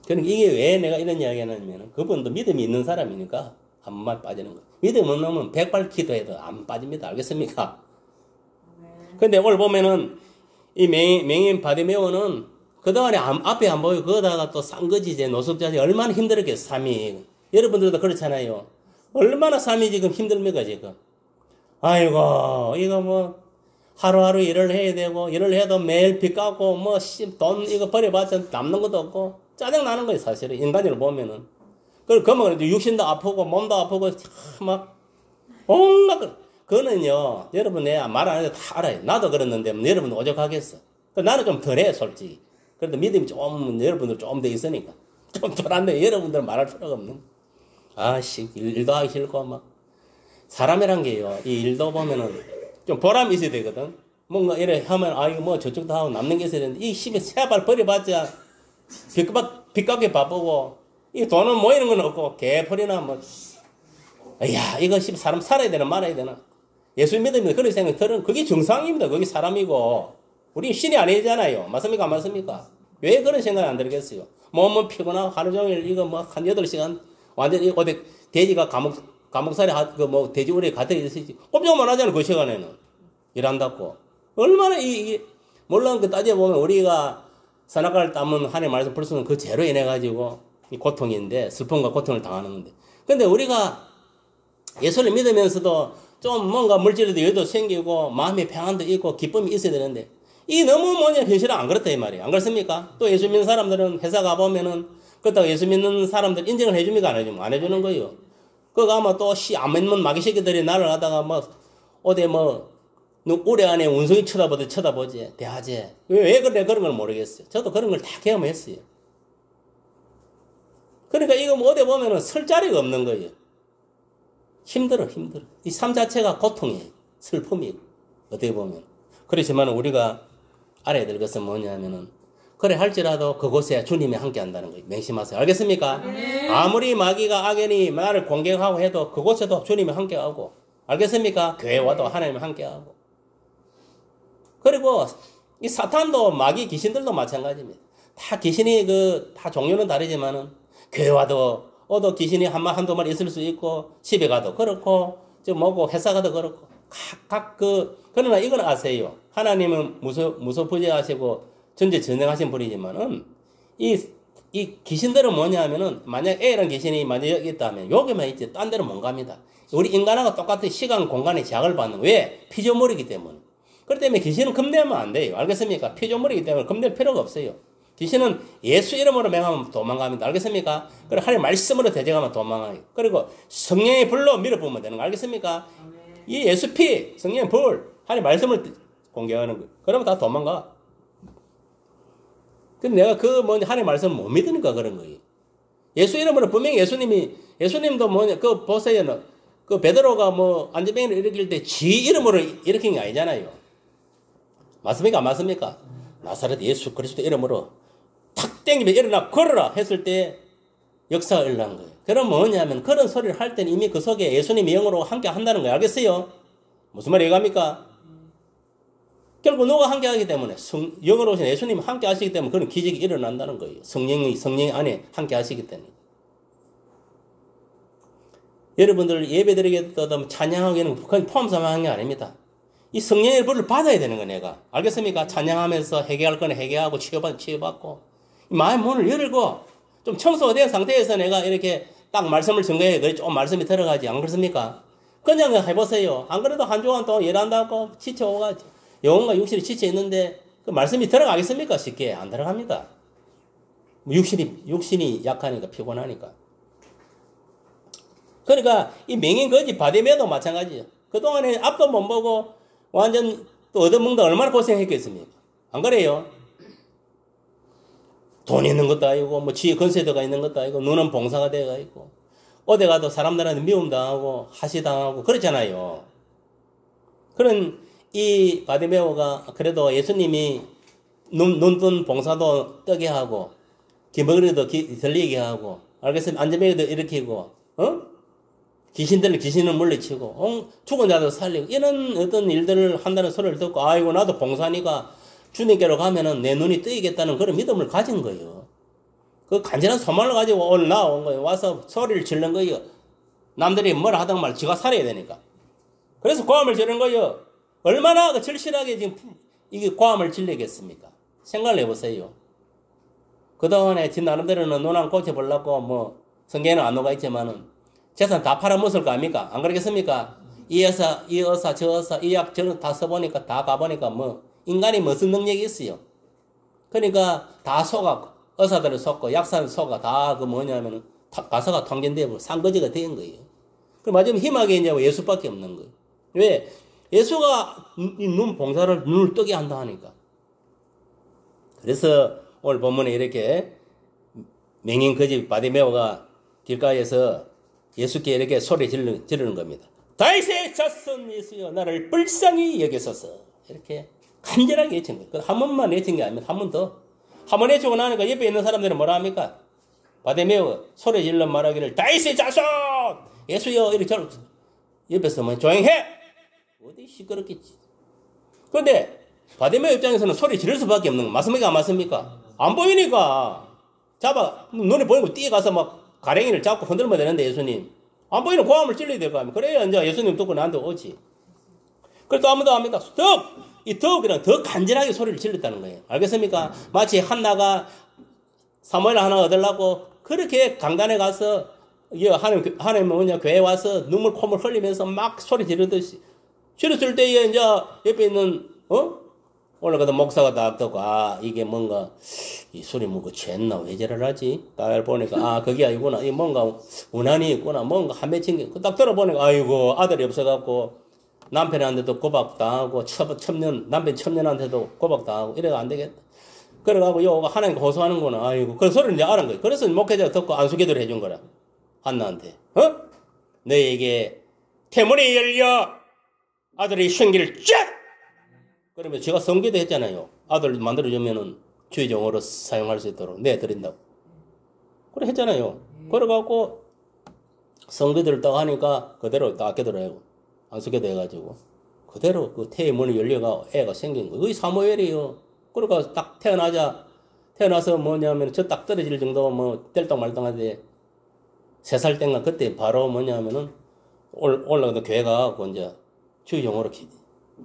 그러니까 이게 왜 내가 이런 이야기 하냐면 그분도 믿음이 있는 사람이니까 한 번만 빠지는 거예요. 믿음 없는 놈은 100발 기도해도 안 빠집니다. 알겠습니까? 근데 오늘 보면은 이 맹인 바디메오는 그동안에 앞에 안 보이고 거기다가 또 쌍거지제 노숙자제 얼마나 힘들었겠어 삶이. 여러분들도 그렇잖아요. 얼마나 삶이 지금 힘듭니까 지금. 아이고 이거 뭐 하루하루 일을 해야 되고 일을 해도 매일 빚 갚고 뭐 돈 이거 버려봤자 남는 것도 없고 짜증나는 거예요 사실은 인간으로 보면은. 그러면 육신도 아프고 몸도 아프고 막 온갖 그거는요 여러분 내가 말 안 해도 다 알아요. 나도 그랬는데 여러분도 오죽하겠어. 나는 좀 덜해 솔직히. 그래도 믿음이 좀 여러분들 좀 더 있으니까 좀 덜한데 여러분들 말할 필요가 없는. 아씨 일도 하기 싫고 막 사람이란 게요 이 일도 보면은 좀 보람이 있어야 되거든. 뭔가 이래 하면 아 이거 뭐 저쪽도 하고 남는 게 있어야 되는데 이 집에 세발 버려봤자 빚 갚기 바쁘고 이 돈은 모이는 건 없고 개풀이나 뭐 야 이거 사람 살아야 되나 말아야 되나. 예수 믿으면 그런 생각이 들은 그게 정상입니다. 그게 사람이고 우리 신이 아니잖아요. 맞습니까 안 맞습니까? 왜 그런 생각이 안 들겠어요. 몸은 피곤하고 하루 종일 이거 뭐 한 8시간 완전히 어디 돼지가 감옥살이 뭐 돼지우리에 갇혀 있으시 꼼짝만 하잖아요. 그 시간에는 일한다고. 얼마나 물론 그 따져보면 우리가 선악과를 따면 하나님 말씀 불순은 그 죄로 인해 가지고 이 고통인데 슬픔과 고통을 당하는 건데. 근데 우리가 예수를 믿으면서도 좀 뭔가 물질에도 여유도 생기고 마음의 평안도 있고 기쁨이 있어야 되는데 이 너무 현실은 안 그렇다 이 말이에요. 안 그렇습니까? 또 예수 믿는 사람들은 회사 가보면은 그렇다고 예수 믿는 사람들 인정을 해줍니까 안 해줍니까? 안 해주는 거예요. 그거 아마 또 안 믿는 마귀 새끼들이 나를 하다가 뭐 어디 뭐 우리 안에 운석이 쳐다보지 대하지. 왜 그래 그런 걸 모르겠어요. 저도 그런 걸 다 경험했어요. 그러니까 이거 뭐 어디 보면은 설 자리가 없는 거예요. 힘들어. 이 삶 자체가 고통이에요. 슬픔이에요. 어떻게 보면. 그렇지만 우리가 알아야 될 것은 뭐냐면은 그래 할지라도 그곳에 주님이 함께 한다는 거예요. 명심하세요. 알겠습니까? 아무리 마귀가 악연이 나를 공격하고 해도 그곳에도 주님이 함께 하고, 알겠습니까? 교회 와도 하나님이 함께 하고. 그리고 이 사탄도 마귀 귀신들도 마찬가지입니다. 다 귀신이 다 종류는 다르지만은 교회 와도 귀신이 한두 마리 있을 수 있고, 집에 가도 그렇고, 뭐고 회사 가도 그렇고, 그러나 이건 아세요. 하나님은 무소부재하시고 전지전능하신 분이지만은 이 귀신들은 뭐냐면은 만약 A라는 귀신이 만약 여기 있다면 여기만 있지 딴 데는 못 갑니다. 우리 인간하고 똑같은 시간 공간의 제약을 받는 거예요. 왜? 피조물이기 때문에. 그렇기 때문에 귀신은 겁내면 안 돼요. 알겠습니까? 피조물이기 때문에 겁낼 필요가 없어요. 귀신은 예수 이름으로 명하면 도망갑니다. 알겠습니까? 그리고 하나님 말씀으로 대적하면 도망가요. 그리고 성령의 불로 밀어보면 되는 거 알겠습니까? 이 예수 피, 성령의 불, 하나님 말씀을 공격하는 거예요. 그러면 다 도망가. 근데 내가 하나님 말씀을 못 믿으니까 그런 거예요. 예수 이름으로 분명히 예수님도 보세요. 베드로가 안전뱅이를 일으킬 때 지 이름으로 일으킨 게 아니잖아요. 맞습니까? 안 맞습니까? 나사렛 예수 그리스도 이름으로 탁 땡기면 일어나 걸어라 했을 때 역사가 일어난 거예요. 그럼 뭐냐면 그런 소리를 할 때는 이미 그 속에 예수님이 영으로 함께 한다는 거예요. 알겠어요? 무슨 말이 이해갑니까? 결국 누가 함께 하기 때문에 영으로 오신 예수님이 함께 하시기 때문에 그런 기적이 일어난다는 거예요. 성령이 안에 함께 하시기 때문에. 여러분들 예배드리겠다 찬양하기에는 그건 포함삼아한 게 아닙니다. 이 성령의 불을 받아야 되는 거 내가. 알겠습니까? 찬양하면서 해결할 거는 해결하고 치유받고 마음의 문을 열고 좀 청소가 된 상태에서 내가 이렇게 딱 말씀을 전가해 그래 좀 말씀이 들어가지 안 그렇습니까? 그냥 해보세요. 안 그래도 한 주간 동안 일한다고 지쳐오가지 영혼과 육신이 지쳐 있는데 그 말씀이 들어가겠습니까? 쉽게 안 들어갑니다. 육신이 약하니까 피곤하니까. 그러니까 이 맹인 거지 바디메도 마찬가지예요. 그동안에 앞도 못 보고 완전 또 얻어먹다 얼마나 고생했겠습니까? 안 그래요? 돈 있는 것도 아니고 지혜 건세도가 있는 것도 아니고 눈은 봉사가 되어 있고 어디 가도 사람들한테 미움당하고 하시당하고 그렇잖아요. 그런 이 바디메오가 그래도 예수님이 눈뜬 봉사도 뜨게 하고 기머리도 들리게 하고 알겠습니까? 안전뱅이도 일으키고 귀신을 물리치고 죽은 자도 살리고 이런 어떤 일들을 한다는 소리를 듣고 아이고 나도 봉사니까 주님께로 가면은 내 눈이 뜨이겠다는 그런 믿음을 가진 거예요. 그 간절한 소망을 가지고 오늘 나온 거예요. 와서 소리를 지르는 거예요. 남들이 뭐라 하던 말 지가 살아야 되니까. 그래서 고함을 지르는 거예요. 얼마나 절실하게 지금 이게 고함을 지르겠습니까? 생각을 해보세요. 그동안에 지 나름대로는 눈안 고쳐보려고 성경에는 안 녹아 있지만은 재산 다 팔아먹을 거 아닙니까? 안 그러겠습니까? 이 의사, 저 의사, 이 약, 저는 다 써보니까, 다 가보니까 인간이 무슨 능력이 있어요? 그러니까 다 속아, 의사들을 속고, 약사를 속아, 다 뭐냐면은, 가사가 통견되고, 상거지가 된 거예요. 그 마지막 희망이 이제 예수밖에 없는 거예요. 왜? 예수가 눈 봉사를, 눈을 뜨게 한다 하니까. 그래서 오늘 본문에 이렇게 맹인 거지 바디메오가 길가에서 예수께 이렇게 소리 지르는 겁니다. 다윗의 자손 예수여 나를 불쌍히 여기소서. 이렇게 간절하게 외친 거예요. 한 번만 외친 게 아니면 한 번 더. 한 번 외치고 나니까 옆에 있는 사람들은 뭐라 합니까? 바디메오 소리 질러 말하기를 다윗의 자손 예수여 이렇게 옆에서 조용해. 어디 시끄럽겠지. 그런데 바디메오 입장에서는 소리 지를 수밖에 없는 거 맞습니까? 안 맞습니까? 안 보이니까 눈에 보이고 뛰어가서 가랭이를 잡고 흔들면 되는데 예수님 안 보이는 고함을 찔러야 될 거 아닙니까? 그래야 이제 예수님 듣고 나한테 오지. 그래도 또 한 번 더 합니까? 이 덕이랑 더 간절하게 소리를 질렀다는 거예요. 알겠습니까? 마치 한나가 사무엘 하나 얻으려고 그렇게 강단에 가서 하나님 교회에 와서 눈물 콧물 흘리면서 막 소리 지르듯이 지렀을 때에 이제 옆에 있는 올라가다 목사가 딱 듣고 이게 뭔가 이 소리 취했나 왜 저를 하지? 딱 보니까 그게 아니구나. 이 뭔가 운한이 있구나. 뭔가 한 맺힌 게 딱 들어보니까 아이고 아들이 없어갖고 남편한테도 고박당하고 남편 첩년한테도 고박당하고 이래가 안 되겠다. 그래가지고 요거 하나님 고소하는구나. 아이고 그 소리를 이제 알은 거예요. 그래서 목회자가 듣고 안수기도를 해준 거라. 한나한테 너에게 태문이 열려 아들이 생기를 쫙 그러면 제가 성기도 했잖아요. 아들 만들어주면은 주의종으로 사용할 수 있도록 내드린다고. 그래 했잖아요. 그래갖고 성도들을 딱 하니까 그대로 딱 깨더라고. 안수기도 해가지고 그대로 그 태의 문이 열려가 애가 생긴 거예요. 그게 사무엘이에요. 그러니까 딱 태어나서 뭐냐면 저 딱 떨어질 정도 뭐 뗄떡말떡한데 3살 땐가 그때 바로 뭐냐면은 올라가서 교회 가고 이제 주의종으로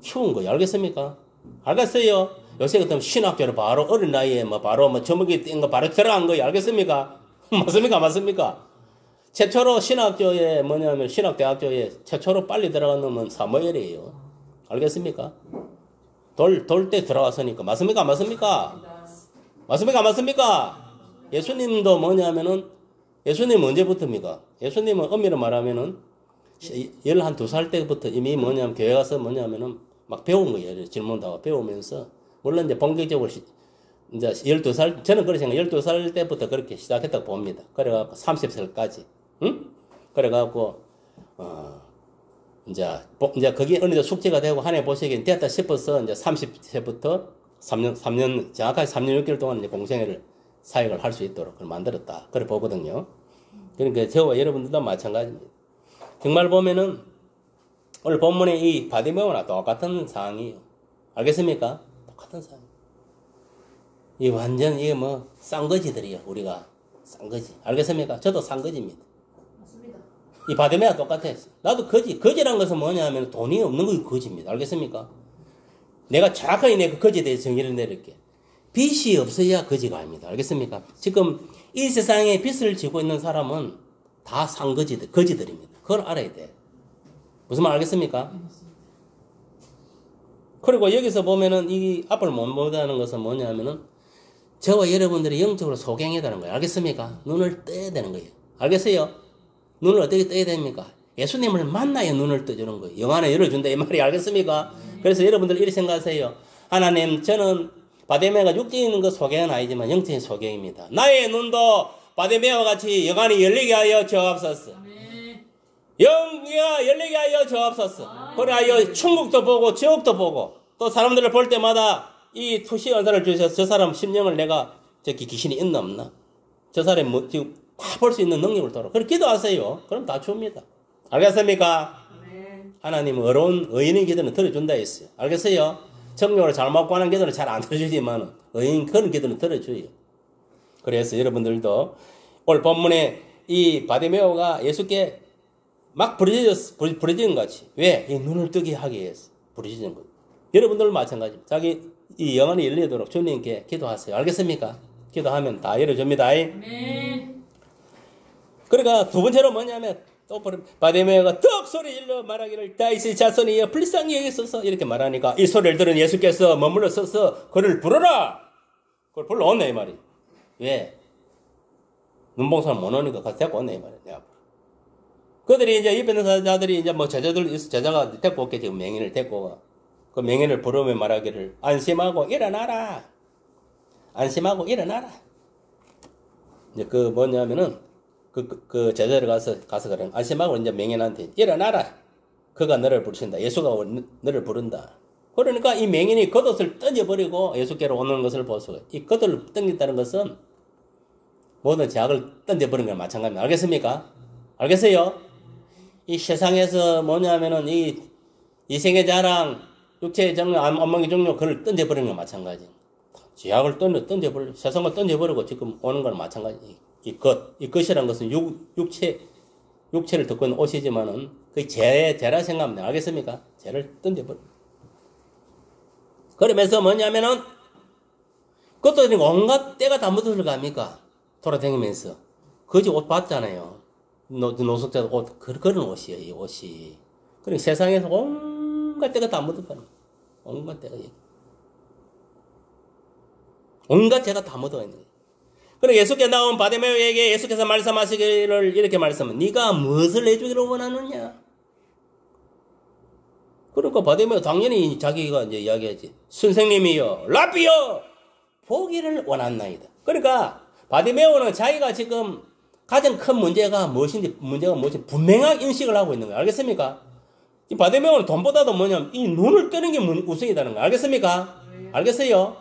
키운 거예요. 알겠습니까? 알겠어요? 요새 같으면 신학교를 바로 어린 나이에 뭐 바로 뭐 저목이 뛴 거 바로 들어간 거예요. 알겠습니까? 맞습니까? 맞습니까? 최초로 신학교에 뭐냐면 신학대학교에 최초로 빨리 들어간 놈은 사무엘이에요. 알겠습니까? 돌 때 들어갔으니까. 맞습니까? 맞습니까? 맞습니까? 맞습니까? 예수님도 뭐냐면은 예수님은 언제부터입니까? 예수님은 엄밀히 말하면은 12살 때부터 이미 뭐냐면 교회 가서 뭐냐면은 막 배운 거예요. 질문하고 배우면서 물론 이제 본격적으로 이제 12살 저는 그렇게 생각 12살 때부터 그렇게 시작했다고 봅니다. 그래갖고 30살까지 응? 그래갖고 이제 그게 어느 정도 숙제가 되고 한 해 보시기엔 됐다 싶어서 이제 30세부터 3년 정확하게 3년 6개월 동안 이제 공생애를 사역을 할 수 있도록 그걸 만들었다. 그래 보거든요. 그러니까 저와 여러분들도 마찬가지입니다. 정말 보면은 오늘 본문에 이 바디메오나 똑같은 상황이에요. 알겠습니까? 똑같은 상황. 이 완전 이게 뭐 쌍거지들이에요. 우리가 쌍거지. 알겠습니까? 저도 쌍거지입니다. 맞습니다. 이 바디메오가 똑같아요. 나도 거지란 것은 뭐냐면 돈이 없는 거 거지입니다. 알겠습니까? 내가 정확하게 내 그 거지에 대해서 정의를 내릴게. 빚이 없어야 거지가 아닙니다. 알겠습니까? 지금 이 세상에 빚을 지고 있는 사람은 다 거지들입니다. 그걸 알아야 돼. 무슨 말 알겠습니까? 그리고 여기서 보면은 이 앞을 못 보다는 것은 뭐냐면은 저와 여러분들이 영적으로 소경이다는 거예요. 알겠습니까? 눈을 떠야 되는 거예요. 알겠어요? 눈을 어떻게 떠야 됩니까? 예수님을 만나야 눈을 떠주는 거예요. 영 안에 열어준다 이 말이 알겠습니까? 그래서 여러분들 이렇게 생각하세요. 하나님, 저는 바디메오가 육체에 있는 그 소경은 아니지만 영적인 소경입니다. 나의 눈도 바디메오와 같이 영안이 열리게 하여 주옵소서. 영이가 열리게 하여 주옵소서. 그래야 천국도 보고 지옥도 보고 또 사람들을 볼 때마다 이 투시 은사를 주셔서 저 사람 심령을 내가 저기 귀신이 있나 없나? 저 사람이 뭐 지금 다 볼 수 있는 능력을 돌아. 그렇게 기도하세요. 그럼 다 줍니다. 알겠습니까? 하나님은 어려운 의인의 기도는 들어준다 했어요. 알겠어요? 정욕을 잘 먹고 하는 기도는 잘 안 들어주지만 의인 그런 기도는 들어줘요. 그래서 여러분들도 오늘 본문에 이 바디메오가 예수께 막 부르짖은 같이. 왜? 이 눈을 뜨게 하기 위해서 부르짖은 거예요. 여러분들도 마찬가지입니다. 자기 이 영안이 열리도록 주님께 기도하세요. 알겠습니까? 기도하면 다 열어줍니다. 그러니까 두 번째로 뭐냐면 또 바디메오가 떡 소리 질러 말하기를 다윗의 자손이여 불쌍히 여기소서 이렇게 말하니까 이 소리를 들은 예수께서 머물러 서서 그를 부르라. 그걸 불러온네 이 말이. 왜? 눈봉사를 못 오니까 가서 데리고 온네 이 말이. 내 앞으로. 그들이 이제 옆에 있는 자들이 이제 뭐 제자가 데리고 올게 지금 맹인을 데리고 가. 그 맹인을 부르며 말하기를 안심하고 일어나라. 안심하고 일어나라. 이제 그 뭐냐면은 그 제자를 가서 그래. 안심하고 이제 맹인한테 일어나라. 그가 너를 부르신다. 예수가 너를 부른다. 그러니까 이 맹인이 겉옷을 던져버리고 예수께로 오는 것을 보소. 이 겉옷을 던진다는 것은 모든 죄악을 던져버리는 거랑 마찬가지입니다. 알겠습니까? 알겠어요? 이 세상에서 뭐냐면은 이 생의 자랑, 육체의 정욕, 안목의 정욕 그걸 던져버리는 거랑 마찬가지. 죄악을 던져버리고 세상을 던져버리고 지금 오는 거랑 마찬가지. 이 것이란 것은 육체를 듣고 있는 옷이지만은 그 죄라 생각합니다. 알겠습니까? 죄를 던져버려. 그러면서 뭐냐면은 그것도 온갖 때가 다 묻어들 갑니까? 돌아다니면서. 거지 옷 봤잖아요. 노숙자 옷, 그런 옷이에요, 이 옷이. 그러니까 세상에서 온갖 때가 다 묻어가는 온갖 때가. 온갖 죄가 다 묻어있는 거예요. 그리고 예수께 나온 바디메오에게 예수께서 말씀하시기를 이렇게 말씀은 네가 무엇을 해주기를 원하느냐? 그러니까 바디메오 당연히 자기가 이제 이야기하지. 선생님이여, 라비여, 보기를 원한나이다. 그러니까 바디메오는 자기가 지금 가장 큰 문제가 무엇인지 분명한 인식을 하고 있는 거예요. 알겠습니까? 이 바디메오는 돈보다도 뭐냐면 이 눈을 뜨는 게 우선이라는 거예요. 알겠습니까? 알겠어요?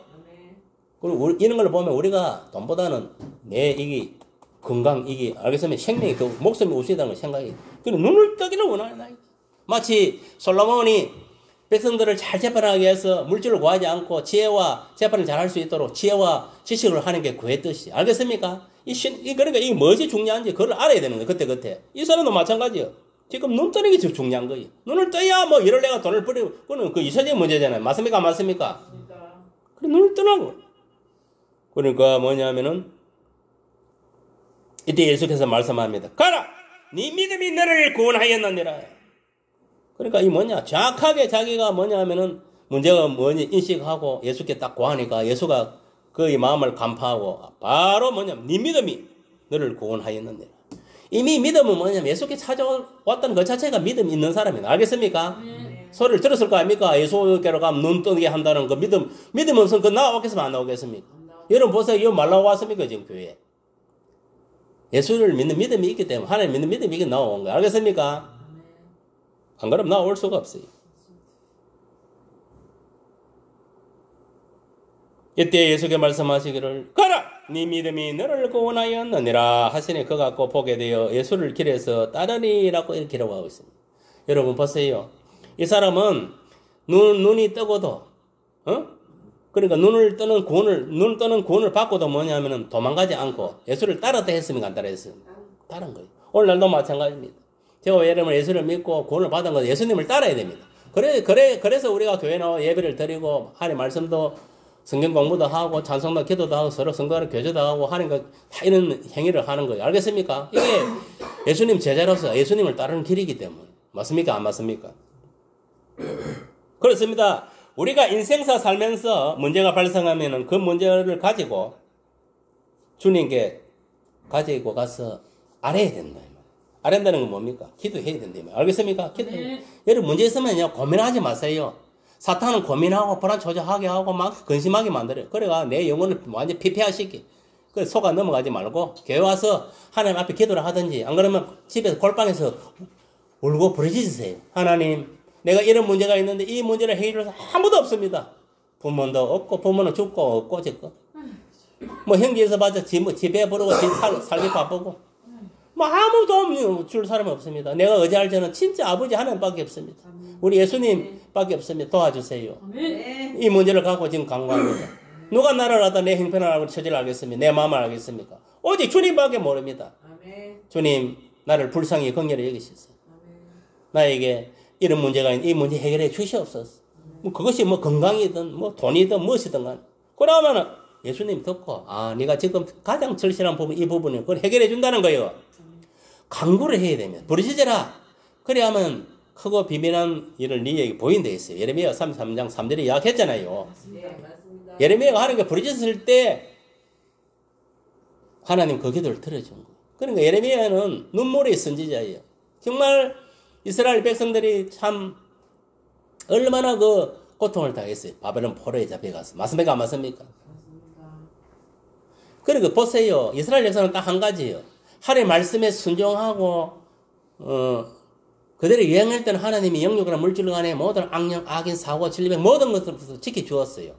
그리고 이런 걸 보면 우리가 돈보다는 내 이게 건강, 이게 알겠으면 생명이 더 목숨이 우선이라는 생각이. 그리고 눈을 뜨기를 원하는 마치 솔로몬이 백성들을 잘 재판하기 위해서 물질을 구하지 않고 지혜와 재판을 잘 할 수 있도록 지혜와 지식을 하는 게 그의 뜻이. 알겠습니까? 그러니까 이게 무엇이 중요한지 그걸 알아야 되는 거예요. 그때. 이 사람도 마찬가지예요. 지금 눈 뜨는 게 제일 중요한 거예요. 눈을 떠야 뭐 이럴 내가 돈을 버리고, 그거는 그 이사적인 문제잖아요. 맞습니까? 안 맞습니까? 그래, 눈을 뜨라고. 그러니까 뭐냐면은, 이때 예수께서 말씀합니다. 가라! 네 믿음이 너를 구원하였느니라. 그러니까 이 뭐냐? 정확하게 자기가 뭐냐면은 문제가 뭐니 인식하고 예수께 딱 구하니까 예수가 그의 마음을 간파하고 바로 뭐냐면 네 믿음이 너를 구원하였느니라. 이미 믿음은 뭐냐면 예수께 찾아왔다는 그 자체가 믿음이 있는 사람이다. 알겠습니까? 소리를 들었을 거 아닙니까? 예수께로 가면 눈 뜨게 한다는 그 믿음 없으면 그 나오겠습니까? 안 나오겠습니까? 여러분 보세요. 이거 말라고 왔습니까? 지금 교회에. 예수를 믿는 믿음이 있기 때문에 하나님 믿는 믿음이 이게 나온 거예요. 알겠습니까? 안 그러면 나올 수가 없어요. 이때 예수께 말씀하시기를 가라! 네 믿음이 너를 구원하였느니라 하시니 그가 꼭 보게 되어 예수를 길에서 따르니라고 이렇게 기록하고 있습니다. 여러분 보세요. 이 사람은 눈이 뜨고도 그러니까 눈 뜨는 구원을 받고도 뭐냐면은 도망가지 않고 예수를 따랐다 했습니까? 안 따랐어요? 따른 거예요. 오늘날도 마찬가지입니다. 제가 예를 예수를 믿고 구원을 받은 건 예수님을 따라야 됩니다. 그래서 우리가 교회 나와 예배를 드리고 하나님 말씀도 성경 공부도 하고 찬송도 기도도 하고 서로 성도하는 교제도 하고 하는 거 다 이런 행위를 하는 거예요. 알겠습니까? 이게 예수님 제자로서 예수님을 따르는 길이기 때문에. 맞습니까? 안 맞습니까? 그렇습니다. 우리가 인생사 살면서 문제가 발생하면은 그 문제를 가지고 주님께 가지고 가서 알아야 된다. 알아낸다는 건 뭡니까? 기도해야 된다. 알겠습니까? 기도해야. 여러분 문제 있으면요 고민하지 마세요. 사탄은 고민하고 불안초조하게 하고 막 근심하게 만들어요. 그래가 내 영혼을 완전 피폐화시키. 그 속아 넘어가지 말고 교회 와서 하나님 앞에 기도를 하든지 안 그러면 집에서 골방에서 울고 부르짖으세요. 하나님 내가 이런 문제가 있는데 이 문제를 해결할 아무도 없습니다. 부모도 없고 부모는 죽고 없고 짓고 뭐 형제에서 봐서 집에 부르고 살기 바쁘고 뭐 아무도 줄 사람이 없습니다. 내가 의지할 자는 진짜 아버지 하나님밖에 없습니다. 우리 예수님밖에 없습니다. 도와주세요. 이 문제를 갖고 지금 강구합니다. 누가 나를 알아 내 형편을 알고 처지를 알겠습니까? 내 마음을 알겠습니까? 오직 주님밖에 모릅니다. 주님 나를 불쌍히 긍휼히 여기시소서. 나에게 이런 문제가 있는 이 문제 해결해 주시옵소서. 뭐 그것이 뭐 건강이든 뭐 돈이든 무엇이든 간에 그러면은 예수님 듣고 네가 지금 가장 절실한 부분 이 부분을 그걸 해결해 준다는 거예요. 강구를 해야 되면 부르짖으라. 그래야만 크고 비밀한 일을 네에게 보인다 했어요. 예레미야 33장 3절에 이야기했잖아요. 예레미야가 하는 게 부르짖을 때 하나님 그 기도를 들어준 거예요. 그러니까 예레미야는 눈물의 선지자예요. 정말 이스라엘 백성들이 참 얼마나 그 고통을 당했어요. 바벨론 포로에 잡혀가서. 맞습니까? 안 맞습니까? 그러니까 보세요. 이스라엘 역사는 딱 한 가지예요. 하나님의 말씀에 순종하고 그대로 여행할 때는 하나님이 영육이나 물질 간에 모든 악령, 악인, 사고, 질병 모든 것을 지켜주었어요.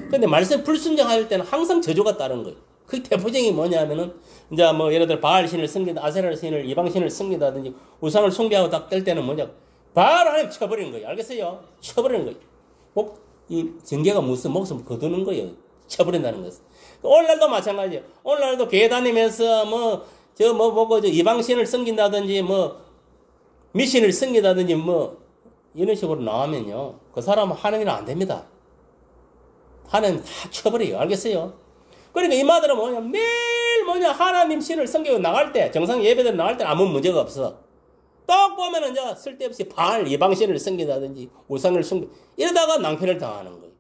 그런데 말씀 불순종할 때는 항상 저주가 따른 거예요. 그 대표적인 뭐냐면은 이제 뭐 예를 들어 바알 신을 섬기다 아세라 신을 이방 신을 섬기다든지 우상을 숭배하고 딱 뜰 때는 뭐냐 바로 하나님 쳐버리는 거예요. 알겠어요? 쳐버리는 거예요. 이 전개가 무슨 목숨 거두는 거예요. 쳐버린다는 것은. 오늘날도 마찬가지예요. 오늘날도 교회 다니면서 보고 이방 신을 섬긴다든지 미신을 섬긴다든지 이런 식으로 나오면요 그 사람은 하나님은 안 됩니다. 하나님 다 쳐버려요. 알겠어요? 그러니까 이 마들은 매일 하나님 신을 섬기고 나갈 때 정상 예배들 나갈 때 아무 문제가 없어. 딱 보면은 이제 쓸데없이 바알 이방신을 섬긴다든지 우상을 섬기 이러다가 낭패를 당하는 거예요.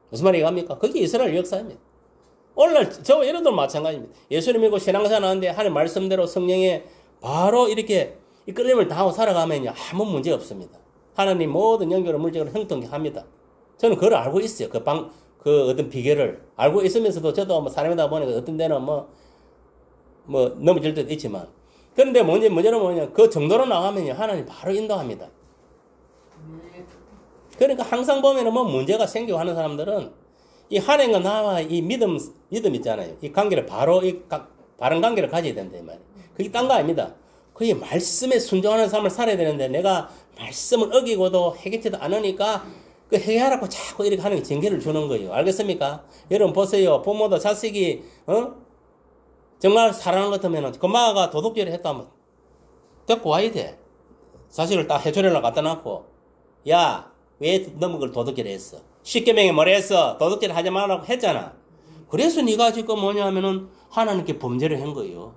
무슨 말이 갑니까? 그게 이스라엘 역사입니다. 오늘날 저와 여러분도 마찬가지입니다. 예수님 믿고 신앙생활 하는데 하나님 말씀대로 성령에 바로 이렇게 이 끌림을 당하고 살아가면 아무 문제 없습니다. 하나님 모든 영적으로 물질적으로 형통합니다. 저는 그걸 알고 있어요. 그 어떤 비결을 알고 있으면서도 저도 사람이다 보니까 어떤 데는 넘어질 때도 있지만 그런데 문제는 뭐냐 그 정도로 나가면 하나님 바로 인도합니다. 그러니까 항상 보면은 문제가 생기고 하는 사람들은 이 하나님과 나와 이 믿음 있잖아요. 이 관계를 바로 바른 관계를 가져야 된다 이 말이에요. 그게 딴 거 아닙니다. 그게 말씀에 순종하는 삶을 살아야 되는데 내가 말씀을 어기고도 해결치도 않으니까 그 해결하라고 자꾸 이렇게 하는 게 징계를 주는 거예요. 알겠습니까? 여러분 보세요. 부모도 자식이 정말 사랑하는 것 같으면 그 엄마가 도둑질을 했다면 데리고 와야 돼. 자식을 딱 해초리를 갖다 놔고 야, 왜 너무 그걸 도둑질을 했어? 십계명에 뭐라 했어? 도둑질 하지 말라고 했잖아. 그래서 네가 지금 뭐냐면은 하나님께 범죄를 한 거예요.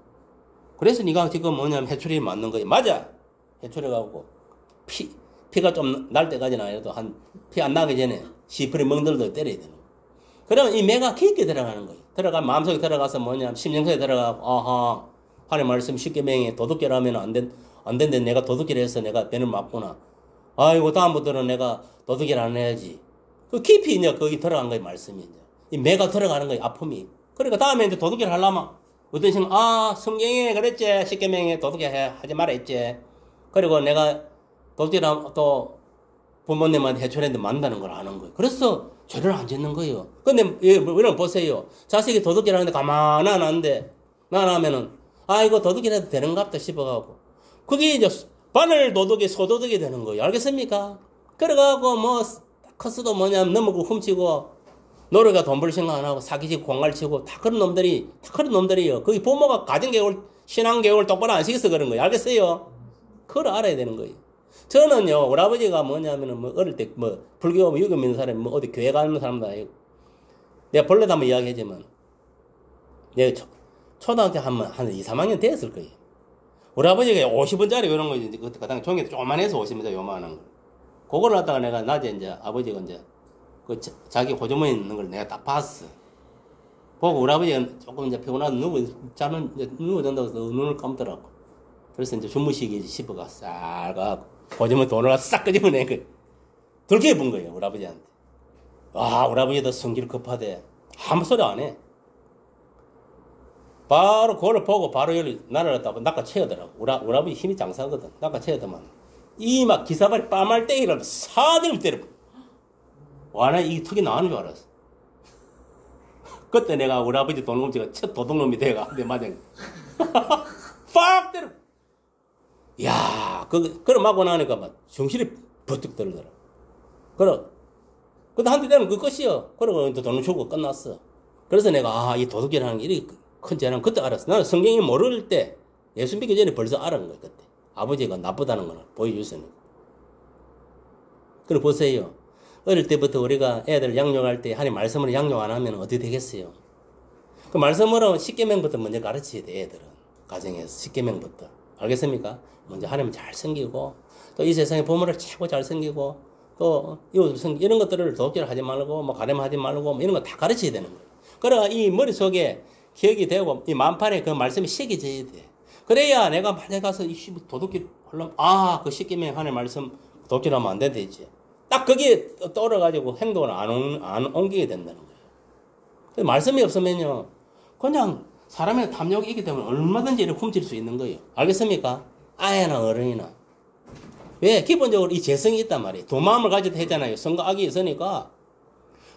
그래서 네가 지금 뭐냐면 해초리에 맞는 거예요. 맞아. 해초리 가고 피가 좀 날 때까지는 아니라도 피 안 나기 전에 시퍼리 멍들도 때려야 되는 거예요. 그러면 이 매가 깊게 들어가는 거예요. 마음속에 들어가서 뭐냐면 심령속에 들어가고 아하 하나님 말씀 십계명에 도둑질 하면 안 된대. 내가 도둑질 해서 내가 배를 맞구나. 아이고 다음부터는 내가 도둑질 안 해야지. 그 깊이 이제 거기 들어간 거예요. 말씀이 이제 이 매가 들어가는 거예요. 아픔이. 그러니까 다음에 이제 도둑질 하려면 어떤 식으로 성경에 그랬지. 십계명에 도둑질 하지 마라 했지. 그리고 내가 도둑질하면 또 부모님한테 해초리한테 만다는 걸 아는 거예요. 그래서 죄를 안 짓는 거예요. 근데 여러분 보세요. 자식이 도둑질 하는데 가만 안 하는데 나하면은 이거 도둑질 해도 되는갑다 싶어가고 그게 이제 바늘 도둑이 소도둑이 되는 거예요. 알겠습니까? 그래가고 뭐 커스도 뭐냐면 넘어고 훔치고 노래가 돈 벌 생각 안 하고 사기치고 공갈치고 다 그런 놈들이에요. 거기 부모가 가정교육을 신앙교육을 똑바로 안 시켜서 그런 거예요. 알겠어요? 그걸 알아야 되는 거예요. 저는요 우리 아버지가 뭐냐면은 뭐 어릴 때 뭐 불교 유교 믿는 사람이 뭐 어디 교회 가는 사람도 아니고 내가 본래도 한번 이야기했지만 내가 초등학교 한 2, 3학년 됐을 거예요. 우리 아버지가 50원짜리 이런 거 이제 그 당시 종이도 조그만해서 50원짜리 요만한 거. 그걸 갖다가 내가 낮에 이제 아버지가 이제 그 자기 호주머니에 있는 걸 내가 딱 봤어. 보고 우리 아버지가 조금 이제 피곤하다 누워진다고 해서 눈을 감더라고. 그래서 이제 주무시기 싶어가 싹 가고 호주머니 돈을 싹 끄집어낸 거예요. 들게 본 거예요 우리 아버지한테. 우리 아버지도 성질 급하대. 아무 소리 안 해. 바로 그걸 보고 바로 여기 나를 갖다가 낚아채우더라고. 우리 아버지 힘이 장사거든. 낚아채우더만 이 막 기사발이 빠말 땡이라도 사대를 때려. 나 이 턱이 나오는 줄 알았어. 그때 내가 우리 아버지 도둑놈지가 첫 도둑놈이 돼가 내 맞은 팍 때려. 야, 그걸 맞고 나니까 막 정신이 버뜩 들더라. 근데 한 대 때리면 그 끝이요. 그러고 또 돈을 주고 끝났어. 그래서 내가 이 도둑질하는 게 이렇게 큰 죄는 그때 알았어. 나는 성경이 모를 때 예수 믿기 전에 벌써 알은 거야 그때. 아버지가 나쁘다는 걸 보여줬으니까. 그럼 보세요. 어릴 때부터 우리가 애들 양육할 때 하나님 말씀으로 양육 안 하면 어떻게 되겠어요? 그 말씀으로 십계명부터 먼저 가르쳐야 돼. 애들은 가정에서 십계명부터. 알겠습니까? 먼저 하나님 잘 섬기고 또 이 세상에 부모를 최고 잘 섬기고 또 이런 것들을 도둑질 하지 말고 뭐 가늠하지 말고 뭐 이런 거 다 가르쳐야 되는 거예요. 그래야 이 머릿속에 기억이 되고 이 만판에 그 말씀이 새겨져야 돼. 그래야 내가 만약에 가서 이 도둑질 하려면 그 십계명 하나님 말씀 도둑질하면 안 된다 했지. 딱 거기에 떠올라가지고 행동을 안 옮기게 된다는 거예요. 말씀이 없으면요 그냥 사람의 탐욕이 있기 때문에 얼마든지 이렇게 훔칠 수 있는 거예요. 알겠습니까? 아이나 어른이나. 왜? 기본적으로 이 재성이 있단 말이에요. 두 마음을 가지도 했잖아요. 선과 악이 있으니까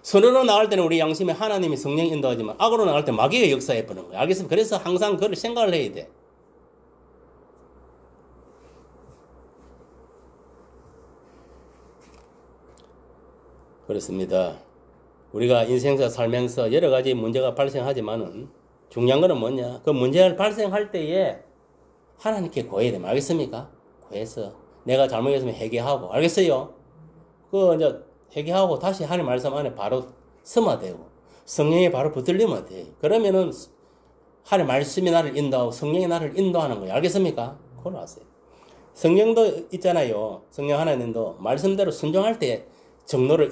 선으로 나갈 때는 우리 양심에 하나님이 성령이 인도하지만 악으로 나갈 때 마귀가 역사해 버는 거예요. 알겠습니까? 그래서 항상 그걸 생각을 해야 돼. 그렇습니다. 우리가 인생사 살면서 여러 가지 문제가 발생하지만은 중요한 거는 뭐냐? 그 문제를 발생할 때에 하나님께 구해야 됩니다. 알겠습니까? 구해서 내가 잘못했으면 회개하고, 알겠어요? 이제 회개하고 다시 하나님 말씀 안에 바로 서마되고 성령이 바로 붙들리면 돼요. 그러면은 하나님 말씀이 나를 인도하고 성령이 나를 인도하는 거예요. 알겠습니까? 그걸 아세요. 성령도 있잖아요. 성령 하나님도 말씀대로 순종할 때 정로를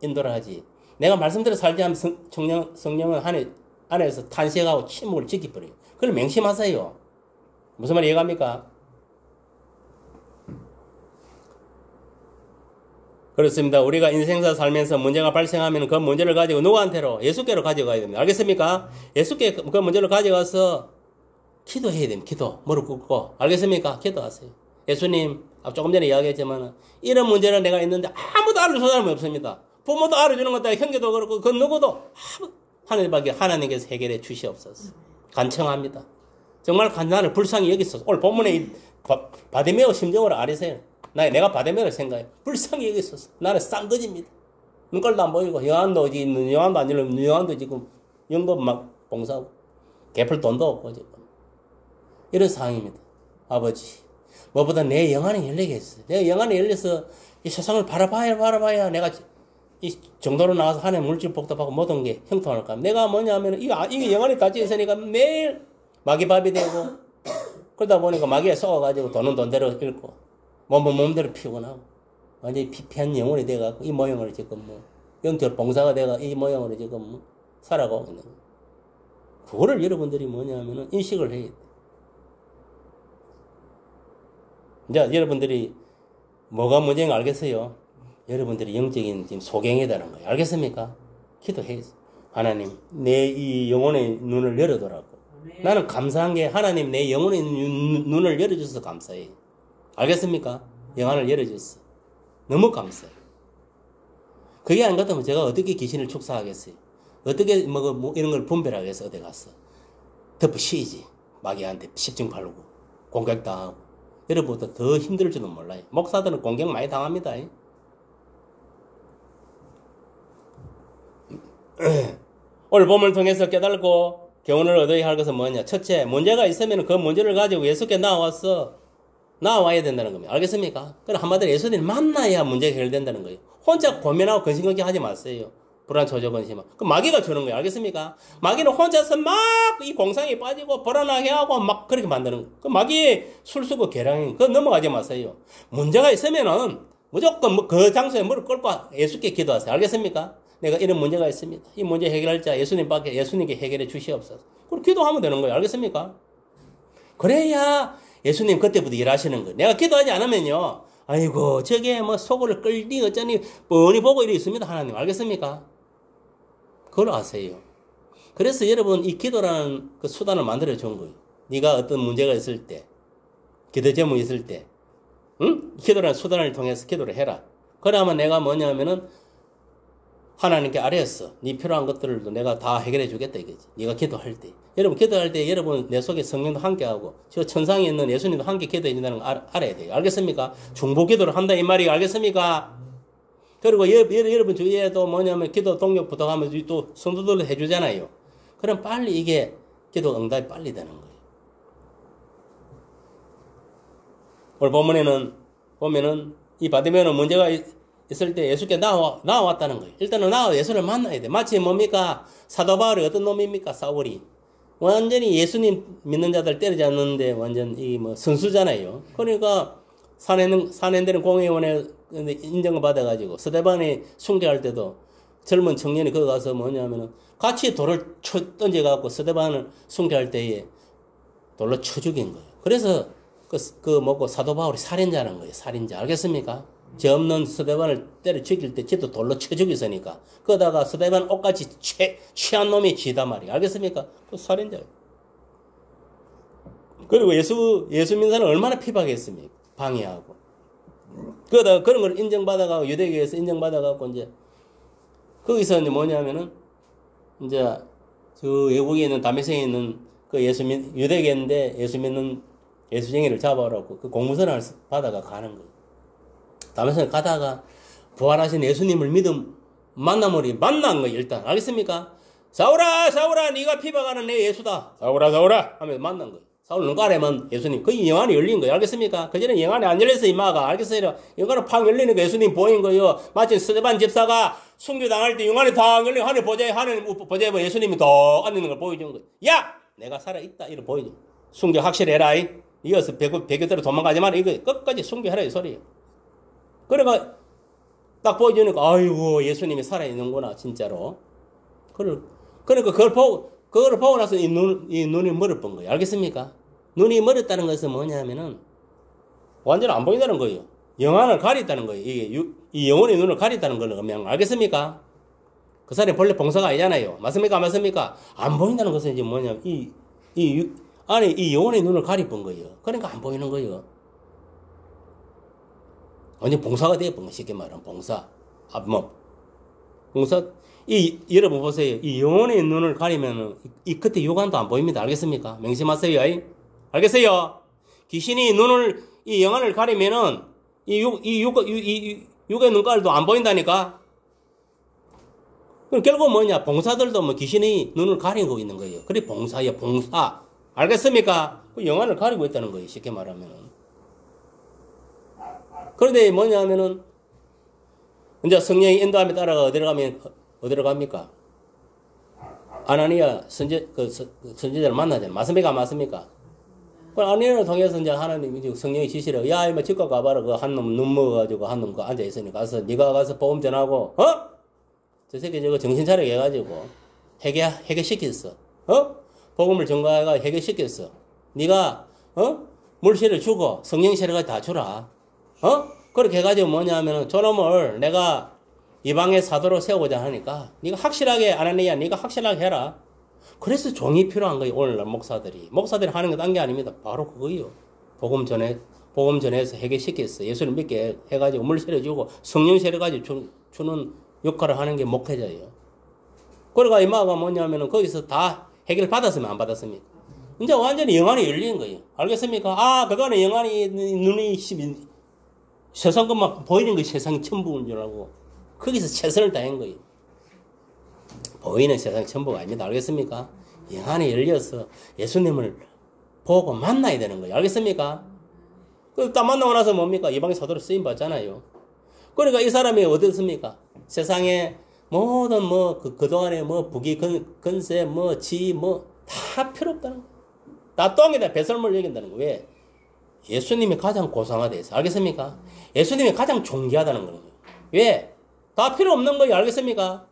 인도를 하지. 내가 말씀대로 살지 않으면 성령은 안에서 탄식하고 침묵을 지켜버려요. 그걸 맹심하세요. 무슨 말이 이해갑니까? 그렇습니다. 우리가 인생사 살면서 문제가 발생하면 그 문제를 가지고 누구한테로? 예수께로 가져가야 됩니다. 알겠습니까? 예수께 그 문제를 가져가서 기도해야 됩니다. 기도. 무릎 꿇고. 알겠습니까? 기도하세요. 예수님, 조금 전에 이야기했지만 이런 문제는 내가 있는데 아무도 알려줄 사람이 없습니다. 부모도 알아주는 것도 형제도 그렇고 그 누구도 하나님밖에 하나님께서 해결해 주시옵소서. 간청합니다. 정말 나를 불쌍히 여기소서. 오늘 본문에 바디메오 심정을 아리세요. 내가 바디메오를 생각해. 불쌍히 여기소서. 나는 쌍거지입니다. 눈깔도 안 보이고 영안도 안 열리면 영안도 지금 영도 막 봉사하고 갚을 돈도 없고 지금 이런 상황입니다. 아버지 무엇보다 내 영안이 열리게 했어요. 내 영안이 열려서 이 세상을 바라봐야 내가 이 정도로 나와서 하나님 물질 복답하고 모든 게 형통할까. 내가 뭐냐면 이게 영안이 닫혀 있으니까 매일 마귀밥이 되고 그러다 보니까 마귀에 속아가지고 돈은 돈대로 잃고 몸대로 피곤하고 완전히 피폐한 영혼이 돼가지고 이 모양으로 지금 영적 봉사가 돼가 이 모양으로 지금 살아가고 있는 거예요. 그거를 여러분들이 뭐냐면은 인식을 해야 돼. 이제 여러분들이 뭐가 문제인가 알겠어요? 여러분들이 영적인 지금 소경이다는 거예요. 알겠습니까? 기도해야지. 하나님, 내 이 영혼의 눈을 열어두라고. 나는 감사한 게 하나님 내 영혼의 눈을 열어줘서 감사해. 알겠습니까? 영안을 열어줬어. 너무 감사해. 그게 안 같으면 제가 어떻게 귀신을 축사하겠어요? 어떻게 이런 걸 분별하겠어? 어디 가서 덮어 쉬지. 마귀한테 십증 바르고 공격당하고 여러분보다 더 힘들 줄은 몰라요. 목사들은 공격 많이 당합니다. 오늘 본문을 통해서 깨달고 교훈을 얻어야 할 것은 뭐냐? 첫째, 문제가 있으면 그 문제를 가지고 예수께 나와야 된다는 겁니다. 알겠습니까? 그럼 한마디로 예수님을 만나야 문제가 해결된다는 거예요. 혼자 고민하고 근심거리 하지 마세요. 불안, 초조, 근심. 그 마귀가 주는 거예요. 알겠습니까? 마귀는 혼자서 막 이 공상에 빠지고 불안하게 하고 막 그렇게 만드는 거예요. 그 마귀의 술수고 계량이 그거 넘어가지 마세요. 문제가 있으면은 무조건 그 장소에 무릎 꿇고 예수께 기도하세요. 알겠습니까? 내가 이런 문제가 있습니다. 이 문제 해결할 자 예수님께 해결해 주시옵소서. 그럼 기도하면 되는 거예요. 알겠습니까? 그래야 예수님 그때부터 일하시는 거예요. 내가 기도하지 않으면요. 아이고 저게 뭐 속을 끌니 어쩌니 뻔히 보고 이래 있습니다. 하나님. 알겠습니까? 그걸 아세요. 그래서 여러분 이 기도라는 그 수단을 만들어 준 거예요. 네가 어떤 문제가 있을 때, 기도 제목이 있을 때, 응? 기도라는 수단을 통해서 기도를 해라. 그러면 내가 뭐냐면은 하나님께 아뢰었어. 네 필요한 것들도 내가 다 해결해 주겠다 이거지. 네가 기도할 때. 여러분 기도할 때 여러분 내 속에 성령도 함께하고 저 천상에 있는 예수님도 함께 기도해 준다는 거 알아야 돼요. 알겠습니까? 중보 기도를 한다 이 말이 알겠습니까? 그리고 여러분 주위에도 뭐냐면 기도 동력 부탁하면 또 성도들도 해주잖아요. 그럼 빨리 이게 기도 응답이 빨리 되는 거예요. 오늘 본문에는 보면은 이 바디메오는 문제가 있을 때 예수께 나왔다는 거예요. 일단은 예수를 만나야 돼. 마치 뭡니까? 사도 바울이 어떤 놈입니까? 사울이. 완전히 예수님 믿는 자들 때려잡는데 완전 선수잖아요. 그러니까 산헤드린 공회원에 인정을 받아가지고 스데반이 숭배할 때도 젊은 청년이 거기 가서 뭐냐면은 같이 돌을 던져갖고 스데반을 숭배할 때에 돌로 쳐 죽인 거예요. 그래서 사도 바울이 살인자라는 거예요. 살인자. 알겠습니까? 죄 없는 스데반을 때려 죽일 때 지도 돌로 쳐 죽였으니까 그러다가 스데반 옷같이 취한 놈이 지다 말이야. 알겠습니까? 그 살인자예요. 그리고 예수 민사는 얼마나 피박했습니까? 방해하고. 그러다가 그런 걸 인정받아가고 유대교에서 인정받아가고 이제 거기서 이제 뭐냐면은 이제 저 외국에 있는 다메섹에 있는 그 유대교인데 예수 믿는 예수쟁이를 잡아오라고 그 공문서를 받아가 가는 거예요. 다메섹에 가다가 부활하신 예수님을 만난 거예요. 일단 알겠습니까? 사울아 네가 피박하는 내 예수다. 사울아 하면서 만난 거예요. 사울 눈가래면 예수님 그 영안이 열린 거예요. 알겠습니까? 그전에 영안이 안 열렸어 이마가. 알겠어요? 영안이 팍 열리니까 예수님 보인 거예요. 마치 스데반 집사가 순교당할 때 영안이 다 열리고 하늘 보좌에 예수님이 더 앉는 걸 보여준 거예요. 야! 내가 살아있다 이렇게 보여줘. 순교 확실해라. 이어서 배교대로 도망가지 마라. 이거 끝까지 순교해라 이 소리예요. 그러니까 딱 보여주니까 아이고 예수님이 살아있는구나 진짜로. 그러니까 그걸 보고 나서 이 눈이 멀어본 거예요. 알겠습니까? 눈이 멀었다는 것은 뭐냐면은 완전 안 보인다는 거예요. 영안을 가렸다는 거예요. 이 영혼의 눈을 가렸다는 걸 의미하는 거. 알겠습니까? 그 사람이 본래 봉사가 아니잖아요. 맞습니까? 안 보인다는 것은 이제 뭐냐면 이 영혼의 눈을 가려본 거예요. 그러니까 안 보이는 거예요. 완전 봉사가 되어본 거 쉽게 말하면 봉사. 봉사, 여러분 보세요. 이 영혼의 눈을 가리면 이 끝에 육안도 안 보입니다. 알겠습니까? 명심하세요. 알겠어요? 귀신이 이 영안을 가리면은 육의 눈깔도 안 보인다니까? 그럼 결국 뭐냐? 봉사들도 뭐 귀신이 눈을 가리고 있는 거예요. 그래, 봉사야, 봉사. 알겠습니까? 그 영안을 가리고 있다는 거예요. 쉽게 말하면은. 그런데 뭐냐면은, 이제 성령이 인도함에 따라가 어디로 갑니까? 아나니아 선지자를 만나잖아요. 맞습니까? 맞습니까? 그 아나니아를 통해서 이제 하나님이 성령이 지시를, 야, 이마 집가 가봐라. 그 한 놈 눈 먹어가지고 한 놈 앉아있으니 가서, 네가 가서 복음 전하고, 저 새끼 저거 정신 차리게 해가지고, 해결시켰어. 복음을 전가해가 해결시켰어. 네가, 물실을 주고, 성령 세례가 다 주라. 그렇게 해가지고 뭐냐면은, 저놈을 내가 이방의 사도로 세우고자 하니까, 네가 확실하게, 아나니아, 네가 확실하게 해라. 그래서 종이 필요한 거예요, 오늘날 목사들이. 목사들이 하는 게 딴 게 아닙니다. 바로 그거예요. 복음 전해서 해결시켰어. 예수를 믿게 해가지고 물 세례주고, 성령 세례가지고 주는 역할을 하는 게 목회자예요. 그러니까 이마가 뭐냐면은, 거기서 다 해결 받았으면 안 받았습니까? 이제 완전히 영안이 열린 거예요. 알겠습니까? 그거는 영안이, 눈이 세상 것만 보이는 거 세상이 전부인 줄 알고, 거기서 최선을 다한 거예요. 보이는 세상이 전부가 아닙니다. 알겠습니까? 영안이 열려서 예수님을 보고 만나야 되는 거예요. 알겠습니까? 딱 만나고 나서 뭡니까? 이방의 사도로 쓰임 받잖아요. 그러니까 이 사람이 어떻습니까? 세상에 모든 그동안에 부귀, 건세, 다 필요 없다는 거예요. 다 똥에다 배설물 얘긴다는 거예요. 왜? 예수님이 가장 고상하다 있어. 알겠습니까? 예수님이 가장 존귀하다는 거예요. 왜? 다 필요 없는 거예요. 알겠습니까?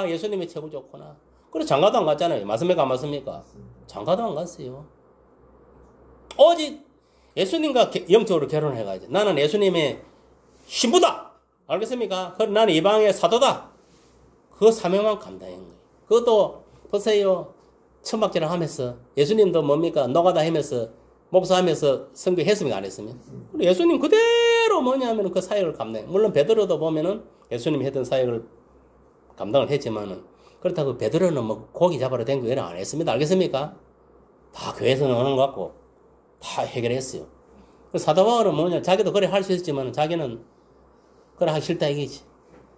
예수님이 최고 좋구나. 그래, 장가도 안 갔잖아요. 맞습니까? 안 맞습니까? 장가도 안 갔어요. 오직 예수님과 영적으로 결혼해가지고 나는 예수님의 신부다. 알겠습니까? 그럼 나는 이방의 사도다. 그 사명만 감당한 거예요. 그것도 보세요. 천막제를 하면서 예수님도 뭡니까? 노가다 하면서 목사하면서 선교했습니까? 안 했으면? 예수님 그대로 뭐냐면 그 사역을 감당해. 물론 베드로도 보면은 예수님이 했던 사역을 감당을 했지만은 그렇다고 베드로는 고기 잡으러 댕기고 이런 안 했습니다. 알겠습니까? 다 교회에서 오는 것 같고 다 해결했어요. 사도 바울은 뭐냐? 자기도 그래 할 수 있지만 자기는 그래 하기 싫다 이기지.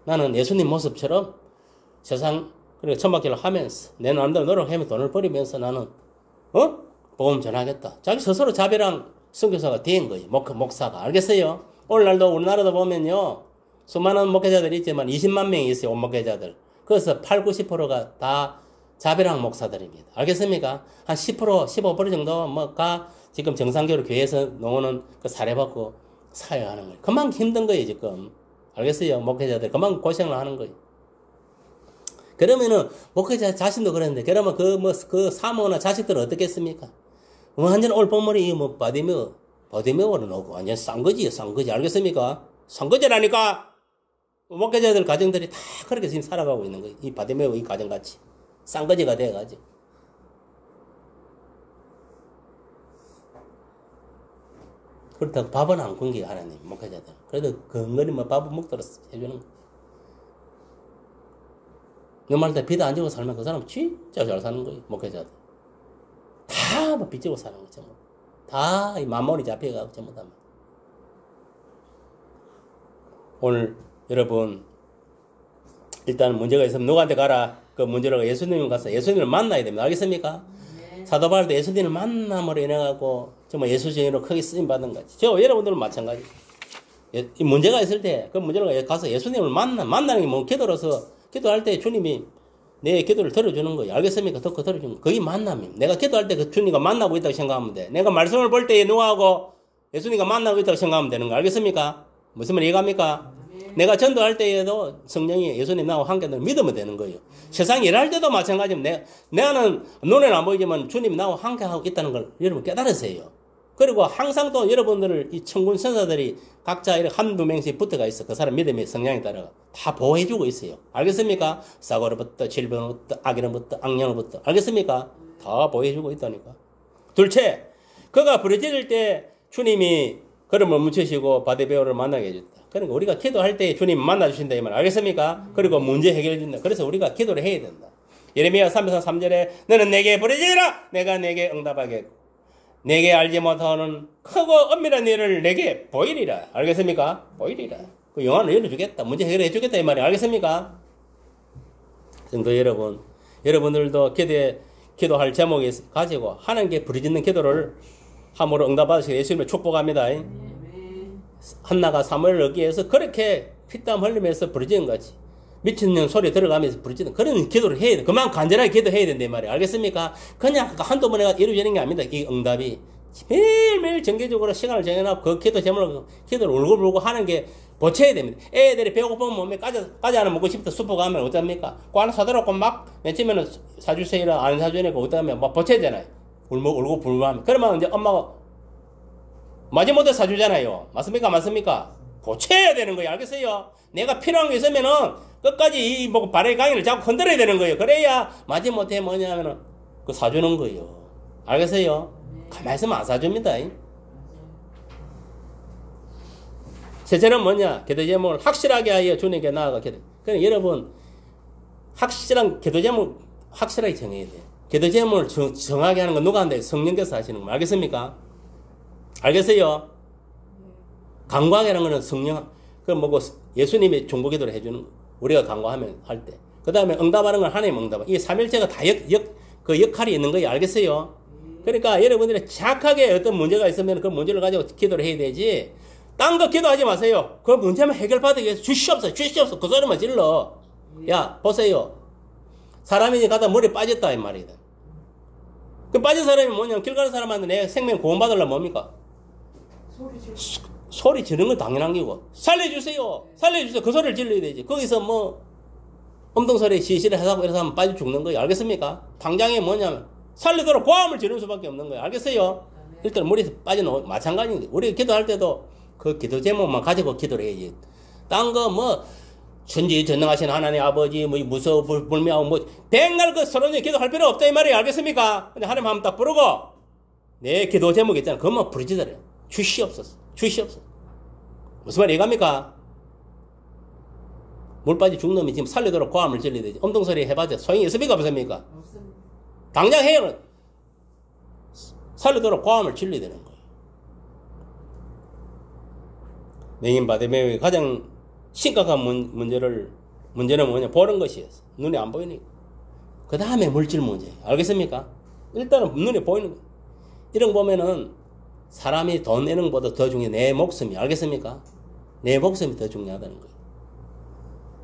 나는 예수님 모습처럼 세상 그리고 천막길을 하면서 내 나름대로 노력하면서 돈을 버리면서 나는 복음 전하겠다. 자기 스스로 자비랑 선교사가 된 거예요. 목사가. 알겠어요? 오늘날도 우리나라도 보면요. 수많은 목회자들이 있지만 20만 명이 있어요. 온 목회자들. 그래서 8, 90%가 다 자비랑 목사들입니다. 알겠습니까? 한 10%, 15% 정도가 지금 정상적으로 교회에서 나오는 그 사례받고 사역하는 거예요. 그만큼 힘든 거예요, 지금. 알겠어요? 목회자들. 그만큼 고생을 하는 거예요. 그러면은, 목회자 자신도 그랬는데, 그러면 그 사모나 자식들은 어떻겠습니까? 완전 올봄머리, 바디메어는 오고, 완전 싼 거지. 알겠습니까? 싼 거지라니까! 목회자들 가정들이 다 그렇게 지금 살아가고 있는 거예요. 이 바디메어 이 가정같이. 싼 거지가 돼가지고. 그렇다고 밥은 안 굶게 하나님, 목회자들. 그래도 근거리 밥은 먹도록 해주는 거. 너 말대 빚 안 지고 살면 그 사람 진짜 잘 사는 거예요, 목회자들. 다 빚지고 사는 거죠. 다 이 만물이 잡혀가고 전부 다. 오늘 여러분 일단 문제가 있으면 누구한테 가라. 그 문제로 예수님을 가서 예수님을 만나야 됩니다. 알겠습니까? 네. 사도 바울도 예수님을 만남으로 인해가지고 정말 예수 증인으로 크게 쓰임 받은 거지. 저 여러분들은 마찬가지. 이 문제가 있을 때 그 문제로 가서 예수님을 만나는 게 뭐 기도로서 기도할 때 주님이 내 기도를 들어주는 거예요. 알겠습니까? 듣고 들어주는 거. 그게 만남이에요. 내가 기도할 때 그 주님과 만나고 있다고 생각하면 돼. 내가 말씀을 볼 때 누구하고 예수님과 만나고 있다고 생각하면 되는 거. 알겠습니까? 무슨 말 이해갑니까? 내가 전도할 때에도 성령이 예수님 나와 함께 믿으면 되는 거예요. 세상에 일할 때도 마찬가지입니다. 내가는 눈에는 안 보이지만 주님 나와 함께 하고 있다는 걸 여러분 깨달으세요. 그리고 항상 또 여러분들을 이 천군 천사들이 각자 이렇게 한두 명씩 붙어가 있어. 그 사람 믿음의 성향에 따라 다 보호해주고 있어요. 알겠습니까? 사고로부터 질병으로부터 악인으로부터 악령으로부터 알겠습니까? 다 보호해주고 있다니까. 둘째, 그가 부르짖을 때 주님이 그를 멈추시고 바디메오를 만나게 해줬다. 그러니까 우리가 기도할 때 주님 만나주신다 이 말 알겠습니까? 그리고 문제 해결해 준다. 그래서 우리가 기도를 해야 된다. 예레미야 3장 3절에 너는 내게 부르짖으라 내가 내게 응답하겠고 내게 알지 못하는 크고 엄밀한 일을 내게 보이리라. 알겠습니까? 보이리라. 그 영안을 열어주겠다. 문제 해결해 주겠다 이 말이 알겠습니까? 성도 여러분, 여러분들도 기도할 제목이 가지고 하나님께 부르짖는 기도를 함으로 응답받으시고 예수님을 축복합니다. 한나가 사무엘을 얻기 위해서 그렇게 피땀 흘리면서 부르짖는 거지. 미친년 소리 들어가면서 부르짖는 그런 기도를 해야 돼. 그만 간절하게 기도해야 된다 이 말이에요. 알겠습니까? 그냥 한두 번에 이루어지는 게 아닙니다. 이 응답이 매일매일 정기적으로 시간을 정해놓고 그 기도 제목을 기도를 울고불고 하는 게 보채야 됩니다. 애들이 배고프면 몸에 과자 하나 먹고 싶다 수포 가면 어떡합니까? 그 하나 사들었고 막 맨 처음에는 사주세요 안 사주니까 어떡하면 막 보채잖아요. 울고 불고 하면 그러면 이제 엄마가 마지못해 사주잖아요. 맞습니까? 맞습니까? 보채야 되는 거예요. 알겠어요? 내가 필요한 게 있으면은 끝까지 이 발의 강의를 자꾸 흔들어야 되는 거예요. 그래야 마지못해 뭐냐면은 그 사주는 거예요. 알겠어요? 가만히 있으면 안 사줍니다. 셋째는 뭐냐? 기도 제목을 확실하게 하여 주님께 나아가 기도. 그러니까 여러분 확실한 기도 제목 확실하게 정해야 돼요. 기도 제목을 정하게 하는 건 누가 한다? 성령께서 하시는 거 알겠습니까? 알겠어요? 간구하게라는 거는 성령 그 뭐고 예수님이 중보기도를 해주는 거. 우리가 간구하면 할 때. 그 다음에 응답하는 건 하나님 응답. 이 삼일체가 다 그 역할이 있는 거예요. 알겠어요? 그러니까 여러분들이 착하게 어떤 문제가 있으면 그 문제를 가지고 기도를 해야 되지. 딴 거 기도하지 마세요. 그 문제만 해결받기 위해서 주시옵소서 주시옵소서 그 소리만 질러. 야 보세요. 사람이 가다 머리 빠졌다 이 말이다. 그 빠진 사람이 뭐냐면 길 가는 사람한테 내 생명 구원받으려면 뭡니까? 소리 지르는 건 당연한 거고 살려주세요 살려주세요 그 소리를 질러야 되지. 거기서 뭐 엄동소리 시시를 하고 이래서 하면 빠져 죽는 거예요. 알겠습니까? 당장에 뭐냐면 살리도록 고함을 지르는 수밖에 없는 거예요. 알겠어요? 일단 머리에서 빠져나오고 마찬가지인 거예요. 우리 기도할 때도 그 기도 제목만 가지고 기도를 해야지. 딴 거 뭐 천지전능하신 하나님 아버지 뭐 무서워 불미하고 뭐 백날 그 서론에 기도할 필요 없다 이 말이에요. 알겠습니까? 근데 하나님 한번 딱 부르고 내 기도 제목 있잖아. 그것만 부르짖으래요. 주시옵소서 주시옵소서. 무슨 말이 이해갑니까? 물 빠져 죽는 놈이 지금 살리도록 고함을 질러야 되지. 엄동소리 해봐도 소용이 있습니까? 없습니까? 없습니다. 당장 해요. 살리도록 고함을 질러야 되는 거예요. 맹인 바디메의 가장 심각한 문제는 뭐냐? 보는 것이었어. 눈에 안 보이니까. 그 다음에 물질 문제. 알겠습니까? 일단은 눈에 보이는 거. 이런 거 보면은 사람이 돈 내는 것보다 더 중요해. 내 목숨이. 알겠습니까? 내 목숨이 더 중요하다는 거예요.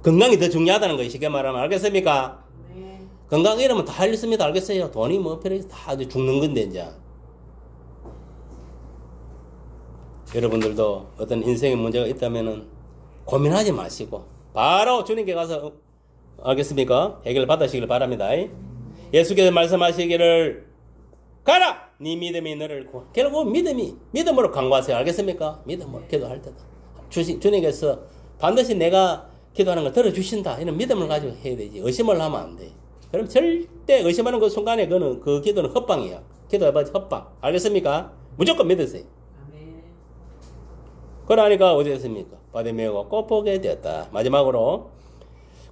건강이 더 중요하다는 거예요. 쉽게 말하면. 알겠습니까? 네. 건강 이러면 다 알겠습니다. 알겠어요? 돈이 뭐 필요해서 다 죽는 건데 이제. 여러분들도 어떤 인생의 문제가 있다면은 고민하지 마시고 바로 주님께 가서 알겠습니까? 해결 받으시길 바랍니다. 예수께서 말씀하시기를 가라! 네 믿음이 너를 구원. 결국 믿음으로 간구하세요. 알겠습니까? 믿음으로 기도할 때도 주님께서 반드시 내가 기도하는 걸 들어주신다. 이런 믿음을 가지고 해야 되지. 의심을 하면 안 돼. 그럼 절대 의심하는 그 순간에 그 기도는 헛방이야. 기도해봐야지 헛방. 알겠습니까? 무조건 믿으세요. 그러니까 어디 됐습니까? 바디메오가 꼭 보게 되었다. 마지막으로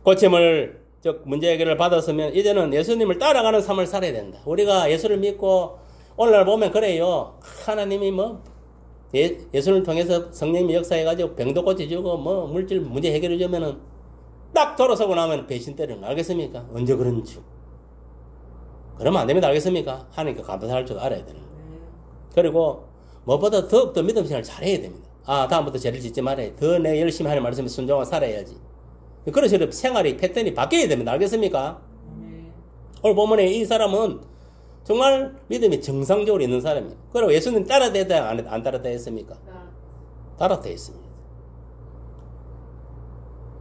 고침을 즉 문제 해결을 받았으면 이제는 예수님을 따라가는 삶을 살아야 된다. 우리가 예수를 믿고 오늘날 보면 그래요. 하나님이 뭐 예수를 통해서 성령님이 역사해가지고 병도 고쳐주고 뭐 물질 문제 해결해주면은 딱 돌아서고 나면 배신 때리는 거 알겠습니까? 언제 그런 줄. 그러면 안 됩니다. 알겠습니까? 하나님께 감사할 줄 알아야 되는 거예요. 그리고 무엇보다 더욱더 믿음 생활을 잘해야 됩니다. 다음부터 죄를 짓지 말아야 더 내 열심히 하는 말씀에 순종하고 살아야지. 그런 식으로 생활이 패턴이 바뀌어야 됩니다. 알겠습니까? 오늘 보면 이 사람은 정말 믿음이 정상적으로 있는 사람이에요. 그리고 예수님 따라대다 안 따라다 했습니까? 따라다 했습니다.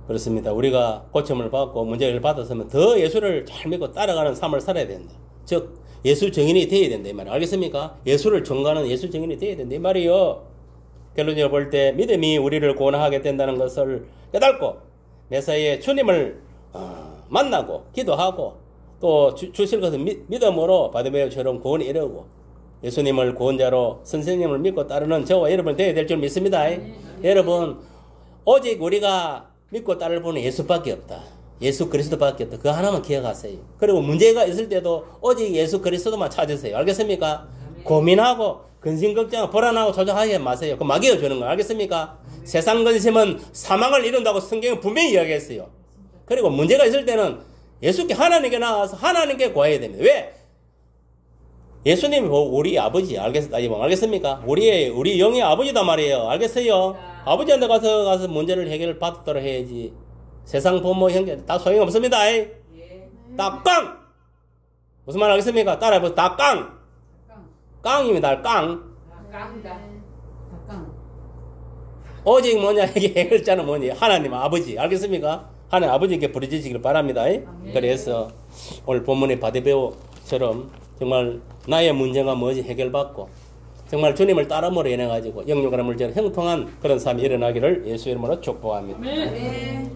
그렇습니다. 우리가 고침을 받고 문제를 받았으면 더 예수를 잘 믿고 따라가는 삶을 살아야 된다. 즉 예수 증인이 되어야 된다 이 말이에요. 알겠습니까? 예수를 전가하는 예수 증인이 되어야 된다 이 말이에요. 결론적으로 볼 때 믿음이 우리를 구원하게 된다는 것을 깨닫고 메시아의 주님을 만나고 기도하고 또 주실 것을 믿음으로 바디메오처럼 구원에 이르고 예수님을 구원자로 선생님을 믿고 따르는 저와 여러분 되어야 될 줄 믿습니다. 여러분 오직 우리가 믿고 따를 분은 예수밖에 없다. 예수 그리스도밖에 없다. 그 하나만 기억하세요. 그리고 문제가 있을 때도 오직 예수 그리스도만 찾으세요. 알겠습니까? 고민하고 근심 걱정 불안하고 조장하지 마세요. 그 마귀가 주는 거 알겠습니까? 세상 근심은 사망을 이룬다고 성경은 분명히 이야기했어요. 그리고 문제가 있을 때는 예수께 하나님께 나와서 하나님께 구해야 됩니다. 왜? 예수님이 우리 아버지 알겠습니까? 우리 영의 아버지단 말이에요. 알겠어요? 아버지한테 가서 문제를 해결을 받도록 해야지. 세상 부모 형제 다 소용없습니다. 다 깡! 무슨 말 알겠습니까? 따라해보세요. 다 깡! 깡입니다. 깡. 깡이다. 깡. 오직 뭐냐 이게 해결자는 뭐냐 하나님 아버지 알겠습니까? 하나님 아버지께 부르짖으시길 바랍니다. 그래서 오늘 본문의 바디베오처럼 정말 나의 문제가 뭐지 해결받고 정말 주님을 따름으로 인해 가지고 영육간의 물질을 형통한 그런 삶이 일어나기를 예수 이름으로 축복합니다. 네.